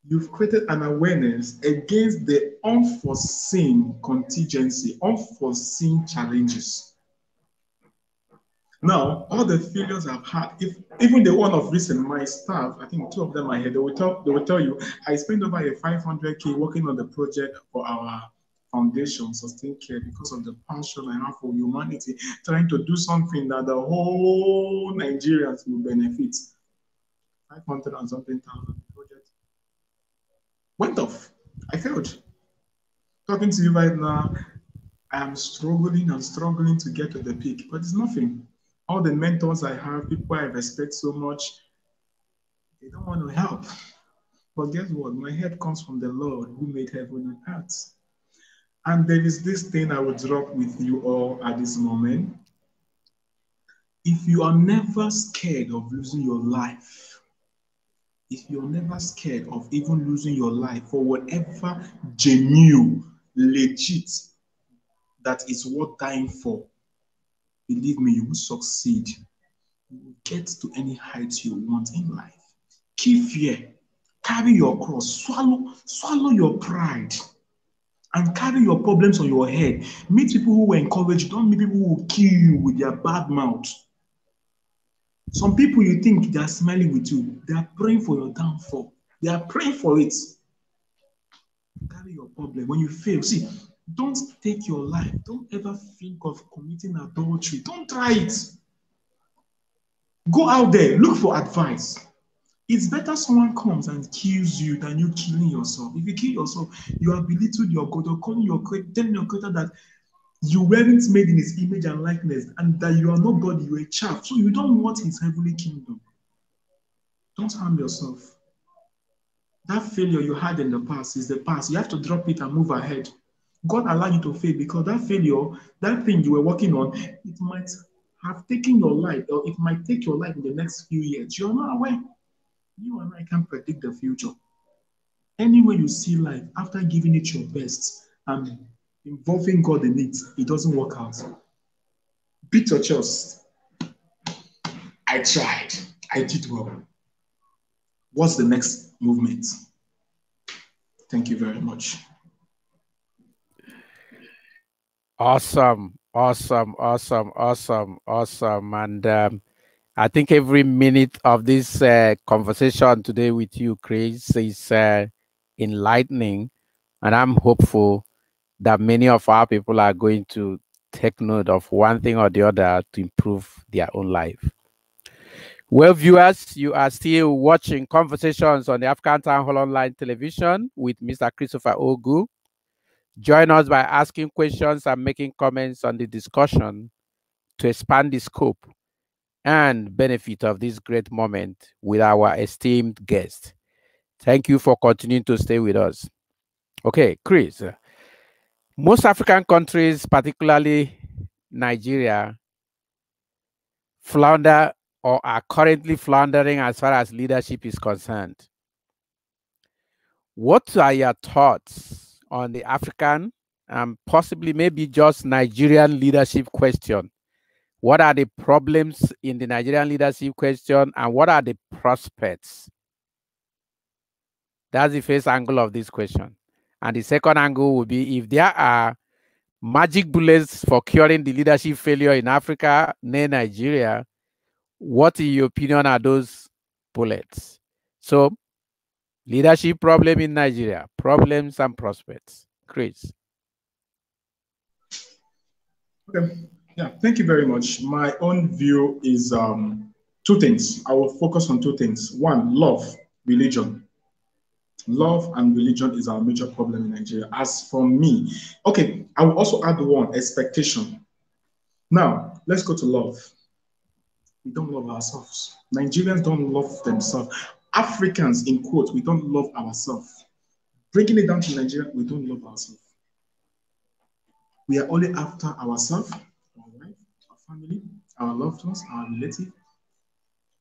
Speaker 2: you've created an awareness against the unforeseen contingency, unforeseen challenges. Now, all the failures I've had, even the one of recent, my staff, I think 2 of them are here, they will tell you, I spent over a 500K working on the project for our foundation, Sustain Care, because of the passion I have for humanity, trying to do something that the whole Nigerians will benefit. 500 and something thousand project went off. I failed. Talking to you right now, I am struggling and struggling to get to the peak, but it's nothing. All the mentors I have, people I respect so much, they don't want to help. But guess what? My help comes from the Lord who made heaven and earth. And there is this thing I will drop with you all at this moment. If you are never scared of losing your life, if you're never scared of even losing your life for whatever genuine, legit, that is worth dying for, believe me, you will succeed. You will get to any height you want in life. Keep fear. Carry your cross. Swallow your pride. And carry your problems on your head. Meet people who will encourage you. Don't meet people who will kill you with their bad mouth. Some people you think they are smiling with you, they are praying for your downfall. They are praying for it. Carry your problem. When you fail, see, don't take your life. Don't ever think of committing adultery. Don't try it. Go out there, look for advice. It's better someone comes and kills you than you killing yourself. If you kill yourself, you have belittled your God. You're calling your creator, telling your creator that you weren't made in his image and likeness, and that you are nobody, you're a child. So you don't want his heavenly kingdom. Don't harm yourself. That failure you had in the past is the past. You have to drop it and move ahead. God allowed you to fail because that failure, that thing you were working on, it might have taken your life, or it might take your life in the next few years. You're not aware. You and I can't predict the future. Anywhere you see life, after giving it your best and involving God in it, it doesn't work out. Beat your chest. I tried. I did well. What's the next movement? Thank you very much.
Speaker 1: Awesome. And I think every minute of this conversation today with you, Chris, is enlightening. And I'm hopeful that many of our people are going to take note of one thing or the other to improve their own life. Well, viewers, you are still watching Conversations on the African Town Hall Online Television with Mr. Christopher Ogu. Join us by asking questions and making comments on the discussion to expand the scope and benefit of this great moment with our esteemed guest. Thank you for continuing to stay with us. Okay, Chris, most African countries, particularly Nigeria, flounder or are currently floundering as far as leadership is concerned. What are your thoughts on the African and possibly maybe just Nigerian leadership question? What are the problems in the Nigerian leadership question and what are the prospects? That's the first angle of this question. And the second angle would be if there are magic bullets for curing the leadership failure in Africa, near Nigeria, what in your opinion are those bullets? So, leadership problem in Nigeria, problems and prospects. Chris.
Speaker 2: Okay. Yeah, thank you very much. My own view is two things. I will focus on two things. One, love, religion. Love and religion is our major problem in Nigeria. As for me, okay, I will also add one, expectation. Now, let's go to love. We don't love ourselves. Nigerians don't love themselves. Africans, in quotes, we don't love ourselves. Breaking it down to Nigeria, we don't love ourselves. We are only after ourselves, our wife, our family, our loved ones, our relatives.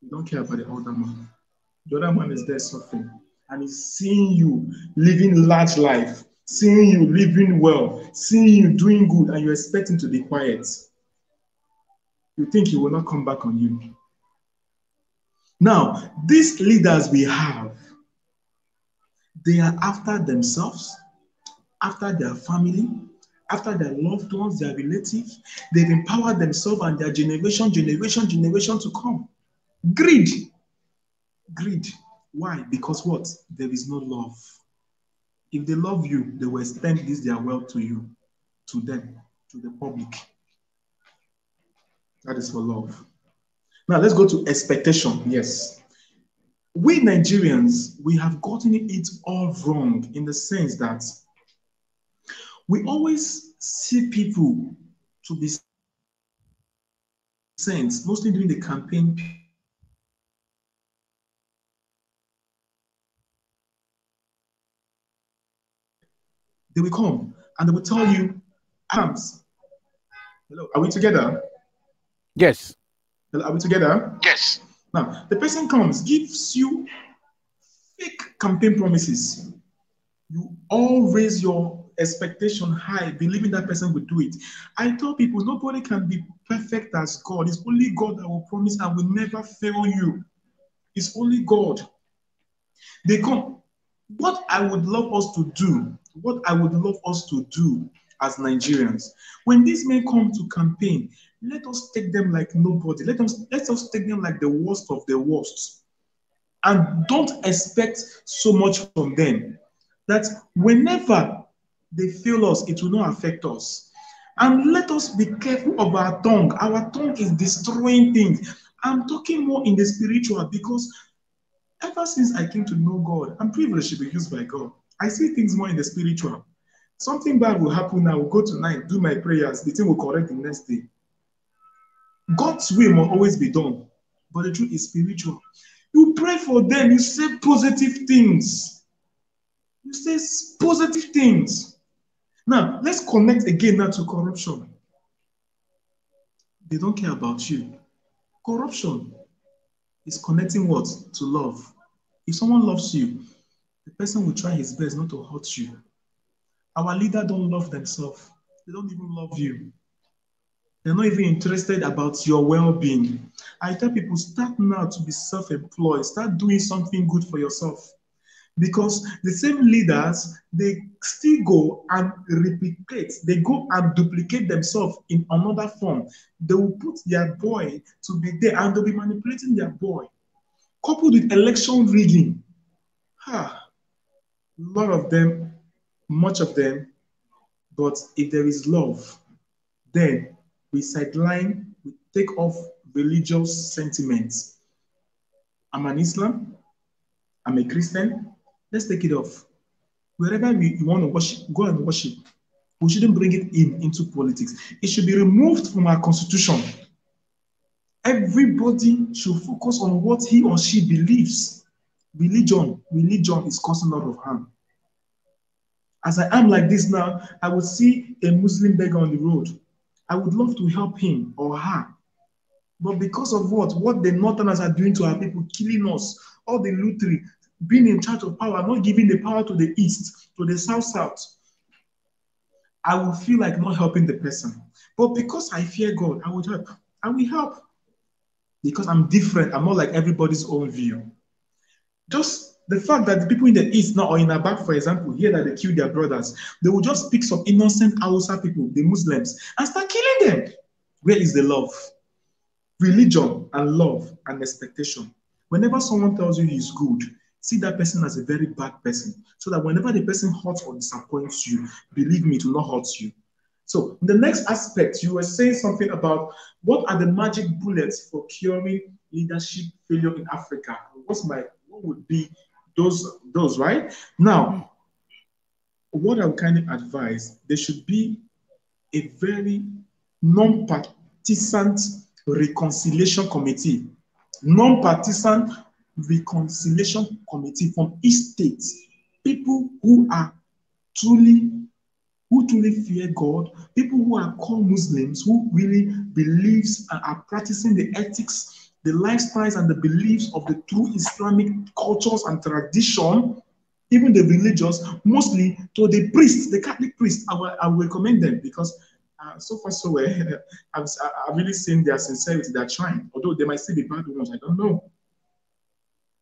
Speaker 2: We don't care about the older man. The other man is there suffering, and he's seeing you living large life, seeing you living well, seeing you doing good, and you expect him to be quiet. You think he will not come back on you. Now, these leaders we have, they are after themselves, after their family, after their loved ones, their relatives. They've empowered themselves and their generation to come. Greed. Greed. Why? Because what? There is no love. If they love you, they will extend this their wealth to you, to them, to the public. That is for love. Now let's go to expectation. Yes. We Nigerians, we have gotten it all wrong in the sense that we always see people to be sent, mostly during the campaign. They will come and they will tell you, arms. Hello, are we together?
Speaker 1: Yes.
Speaker 2: Hello, are we together?
Speaker 1: Yes.
Speaker 2: Now, the person comes, gives you fake campaign promises. You all raise your expectation high, believing that person will do it. I tell people nobody can be perfect as God. It's only God that will promise and will never fail you. It's only God. They come. What I would love us to do, what I would love us to do as Nigerians, when these men come to campaign, let us take them like nobody. Let us take them like the worst of the worst. And don't expect so much from them. That whenever they fail us, it will not affect us. And let us be careful of our tongue. Our tongue is destroying things. I'm talking more in the spiritual because ever since I came to know God, I'm privileged to be used by God. I see things more in the spiritual. Something bad will happen. I will go tonight, do my prayers. The thing will correct the next day. God's will must always be done. But the truth is spiritual. You pray for them. You say positive things. You say positive things. Now, let's connect again now to corruption. They don't care about you. Corruption is connecting what? To love. If someone loves you, the person will try his best not to hurt you. Our leaders don't love themselves. They don't even love you. They're not even interested about your well-being. I tell people, start now to be self-employed. Start doing something good for yourself. Because the same leaders, they still go and replicate. They go and duplicate themselves in another form. They will put their boy to be there and they'll be manipulating their boy. Coupled with election rigging. A lot of them, much of them, but if there is love, then we sideline, we take off religious sentiments. I'm an Islam, I'm a Christian, let's take it off. Wherever you want to worship, go and worship. We shouldn't bring it into politics. It should be removed from our constitution. Everybody should focus on what he or she believes. Religion is causing a lot of harm. As I am like this now, I would see a Muslim beggar on the road. I would love to help him or her. But because of what the Northerners are doing to our people, killing us, all the lootery, being in charge of power, not giving the power to the East, to the South, I will feel like not helping the person. But because I fear God, I would help. I will help. Because I'm different. I'm not like everybody's own view. Just the fact that the people in the East now, or in Abak, for example, hear that they killed their brothers, they will just pick some innocent Hausa people, the Muslims, and start killing them. Where is the love? Religion and love and expectation. Whenever someone tells you he's good, see that person as a very bad person, so that whenever the person hurts or disappoints you, believe me, it will not hurt you. So the next aspect, you were saying something about what are the magic bullets for curing leadership failure in Africa? What would be those, right? Now, what I would kind of advise, there should be a very non-partisan reconciliation committee. Non-partisan reconciliation committee from each state. People who truly fear God, people who are called Muslims, who really believes and are practicing the ethics, the lifestyles and the beliefs of the true Islamic cultures and tradition, even the religious, mostly to the priests, the Catholic priests. I will recommend them because so far so well, I've really seen their sincerity, their trying, although they might still be bad ones, I don't know.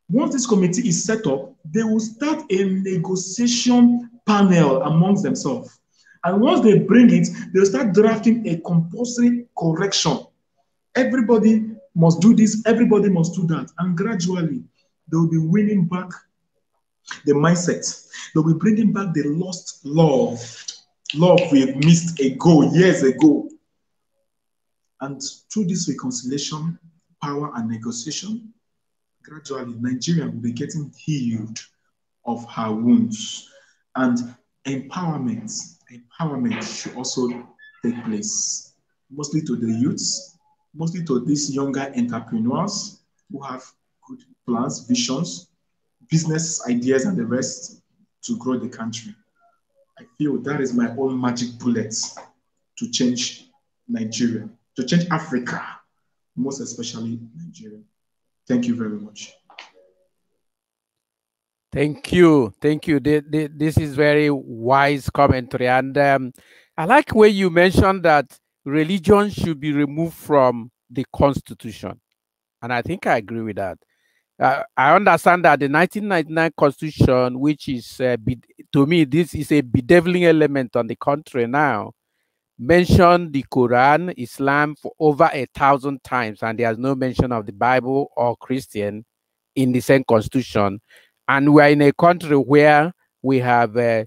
Speaker 2: Once this committee is set up, they will start a negotiation panel amongst themselves. And once they bring it, they'll start drafting a compulsory correction. Everybody must do this, everybody must do that. And gradually, they'll be winning back the mindset. They'll be bringing back the lost love. Love we've missed years ago. And through this reconciliation, power, and negotiation, gradually, Nigeria will be getting healed of her wounds. And empowerment should also take place, mostly to the youths, mostly to these younger entrepreneurs who have good plans, visions, business ideas, and the rest to grow the country. I feel that is my own magic bullet to change Nigeria, to change Africa, most especially Nigeria. Thank you very much.
Speaker 1: Thank you. Thank you. This is very wise commentary. And I like where you mentioned that religion should be removed from the Constitution. And I think I agree with that. I understand that the 1999 Constitution, which is, to me, this is a bedeviling element on the country now, mentioned the Quran, Islam for over 1,000 times, and there's no mention of the Bible or Christian in the same Constitution. And we're in a country where we have a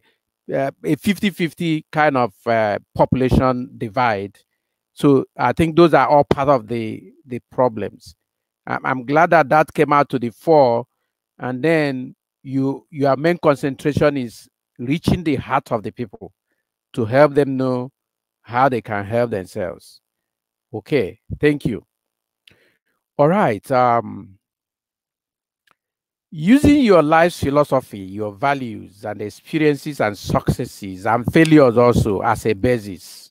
Speaker 1: 50-50 kind of population divide. So I think those are all part of the problems. I'm glad that that came out to the fore, and then your main concentration is reaching the heart of the people to help them know how they can help themselves. Okay, thank you. All right. Using your life's philosophy, your values and experiences and successes and failures also as a basis,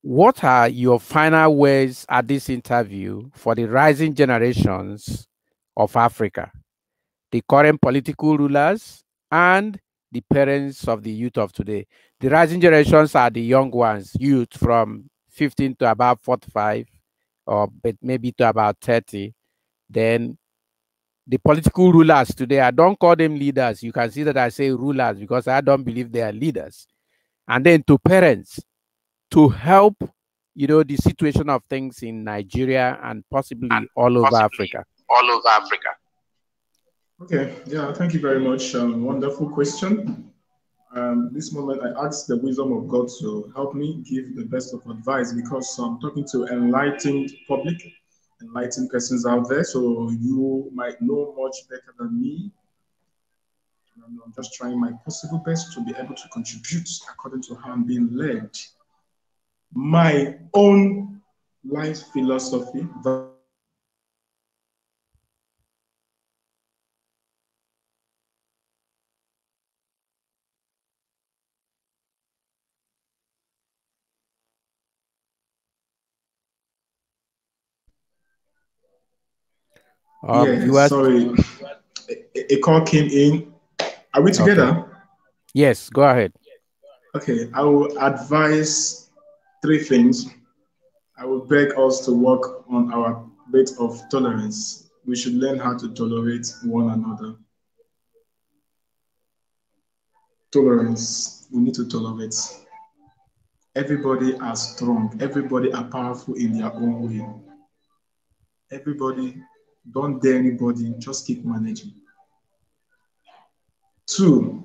Speaker 1: what are your final words at this interview for the rising generations of Africa, the current political rulers, and the parents of the youth of today? The rising generations are the young ones, youth from 15 to about 45, or maybe to about 30. Then the political rulers today, I don't call them leaders. You can see that I say rulers because I don't believe they are leaders. And then to parents, to help, the situation of things in Nigeria and possibly all over Africa.
Speaker 2: Okay, yeah, thank you very much. Wonderful question. This moment, I ask the wisdom of God to help me give the best of advice because I'm talking to enlightened public, enlightened persons out there. So you might know much better than me. I'm just trying my possible best to be able to contribute according to how I'm being led. My own life philosophy. Sorry. A call came in. Are we together?
Speaker 1: Okay. Yes, go ahead.
Speaker 2: Okay, I will advise 3 things. I will beg us to work on our rate of tolerance. We should learn how to tolerate one another. Tolerance. We need to tolerate. Everybody are strong. Everybody are powerful in their own way. Everybody, don't dare anybody. Just keep managing. 2,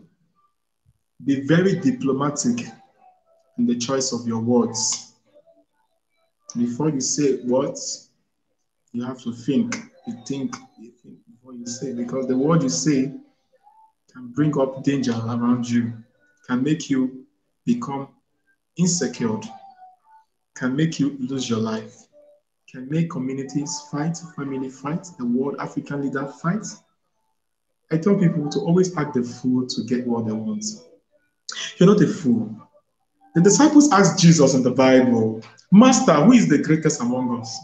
Speaker 2: be very diplomatic in the choice of your words. Before you say words, you have to think. You think before you say, because the word you say can bring up danger around you, can make you become insecure, can make you lose your life, can make communities fight, family fight, the world African leader fight. I tell people to always act the fool to get what they want. You're not a fool. The disciples asked Jesus in the Bible, Master, who is the greatest among us?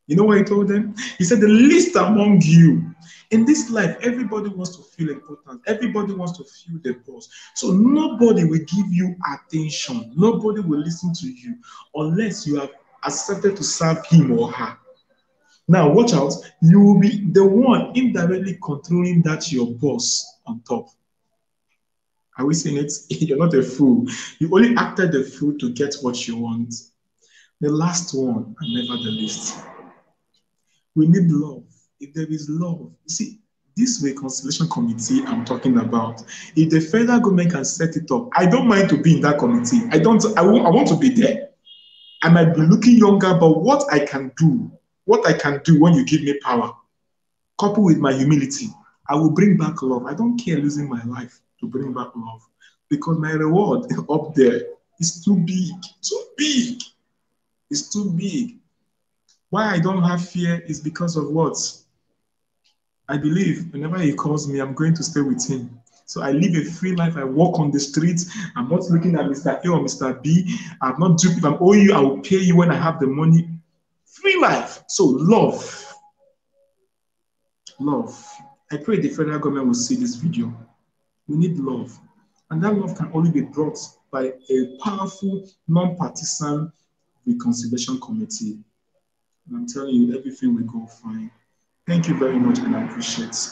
Speaker 2: You know what he told them? He said, the least among you. In this life, everybody wants to feel important. Everybody wants to feel the boss. So nobody will give you attention. Nobody will listen to you unless you have accepted to serve him or her. Now, watch out. You will be the one indirectly controlling that your boss on top. Are we seeing it? You're not a fool. You only acted the fool to get what you want. The last one, and never the least. We need love. If there is love, see, this reconciliation committee I'm talking about, if the federal government can set it up, I don't mind to be in that committee. I want to be there. I might be looking younger, but what I can do when you give me power, coupled with my humility, I will bring back love. I don't care losing my life to bring back love because my reward up there is too big, too big. It's too big. Why I don't have fear is because of what? I believe whenever he calls me, I'm going to stay with him. So I live a free life. I walk on the streets. I'm not looking at Mr. A or Mr. B. I'm not duping. If I'm owing you, I will pay you when I have the money. Free life. So love. Love. I pray the federal government will see this video. We need love. And that love can only be brought by a powerful, non-partisan reconciliation committee. And I'm telling you, everything will go fine. Thank you very much, and I appreciate it.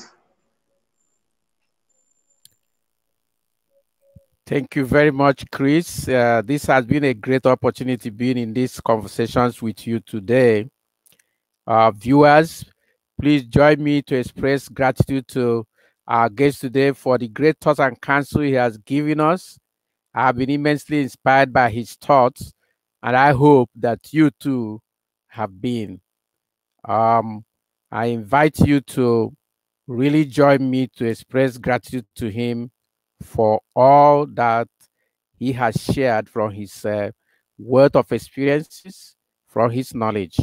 Speaker 1: Thank you very much, Chris. This has been a great opportunity being in these conversations with you today. Viewers, please join me to express gratitude to our guest today for the great thoughts and counsel he has given us. I have been immensely inspired by his thoughts, and I hope that you too have been. I invite you to really join me to express gratitude to him for all that he has shared from his wealth of experiences, from his knowledge.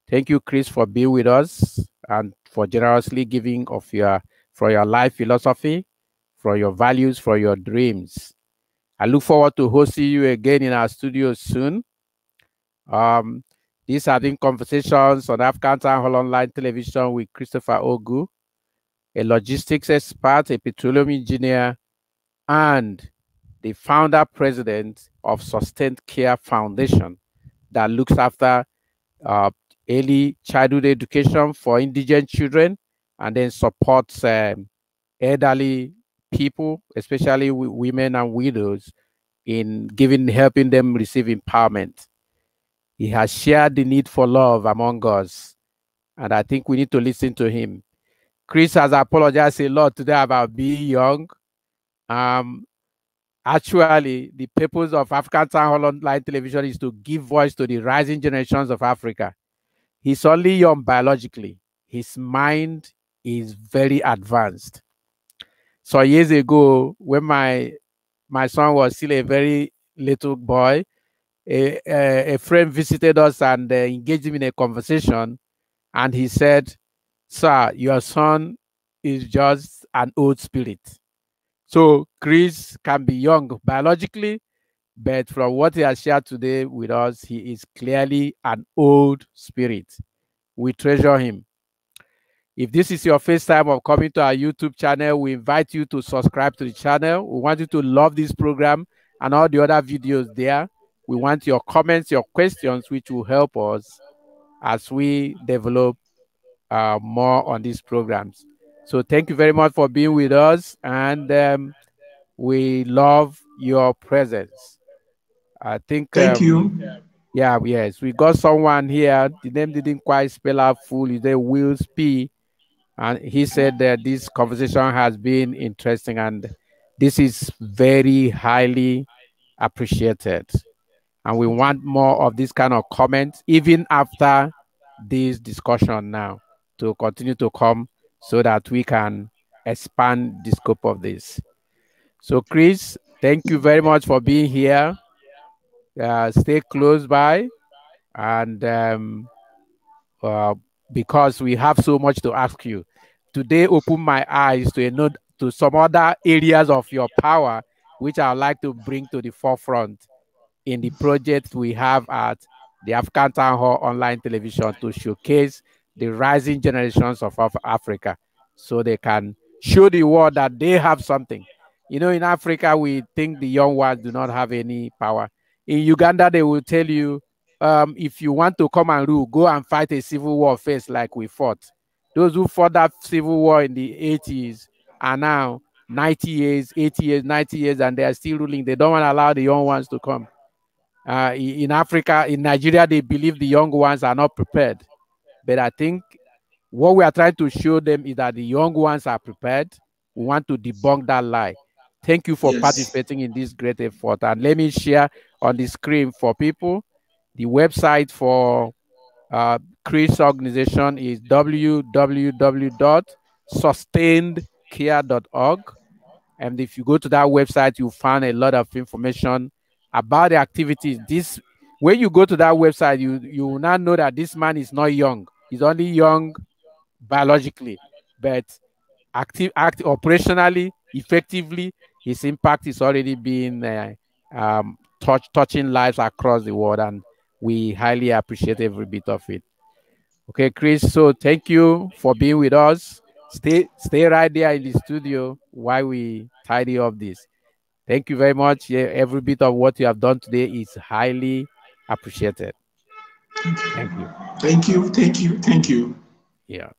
Speaker 1: Thank you, Chris, for being with us and for generously giving of your life philosophy, for your values, for your dreams. I look forward to hosting you again in our studio soon. These have been conversations on African Town Hall Online Television with Christopher Ogu, a logistics expert, a petroleum engineer, and the founder president of Sustained Care Foundation that looks after early childhood education for indigent children and then supports elderly people, especially women and widows, in helping them receive empowerment. He has shared the need for love among us, and I think we need to listen to him. Chris has apologized a lot today about being young. Actually, the purpose of African Town Hall Online Television is to give voice to the rising generations of Africa. He's only young biologically. His mind is very advanced. So years ago, when my son was still a very little boy, a friend visited us and engaged him in a conversation, and he said, "Sir, your son is just an old spirit." So Chris can be young biologically, but from what he has shared today with us, he is clearly an old spirit. We treasure him. If this is your first time of coming to our YouTube channel, we invite you to subscribe to the channel. We want you to love this program and all the other videos there. We want your comments, your questions, which will help us as we develop more on these programs. So thank you very much for being with us, and we love your presence. I think
Speaker 2: Thank you.
Speaker 1: yeah, yes, we got someone here. The name didn't quite spell out full. His name Wills P. And he said that this conversation has been interesting and this is very highly appreciated. And we want more of this kind of comments, even after this discussion now, to continue to come so that we can expand the scope of this. So, Chris, thank you very much for being here. Stay close by, and because we have so much to ask you. Today opened my eyes to some other areas of your power, which I would like to bring to the forefront in the project we have at the African Town Hall Online Television to showcase the rising generations of Africa so they can show the world that they have something. You know, in Africa, we think the young ones do not have any power. In Uganda, they will tell you, if you want to come and rule, go and fight a civil war first, like we fought. Those who fought that civil war in the 80s are now 90 years, 80 years, 90 years, and they are still ruling. They don't want to allow the young ones to come. In Africa, in Nigeria, they believe the young ones are not prepared. But I think what we are trying to show them is that the young ones are prepared. We want to debunk that lie. Thank you for participating in this great effort. And let me share on the screen for people. The website for Chris' organization is www.sustainedcare.org. And if you go to that website, you'll find a lot of information about the activities. When you go to that website, you will now know that this man is not young. He's only young biologically, but operationally, effectively, his impact is already being touching lives across the world, and we highly appreciate every bit of it. Okay, Chris. So thank you for being with us. Stay right there in the studio while we tidy up this. Thank you very much. Yeah, every bit of what you have done today is highly appreciated. Thank you.
Speaker 2: Thank you. Thank you. Thank you.
Speaker 1: Yeah.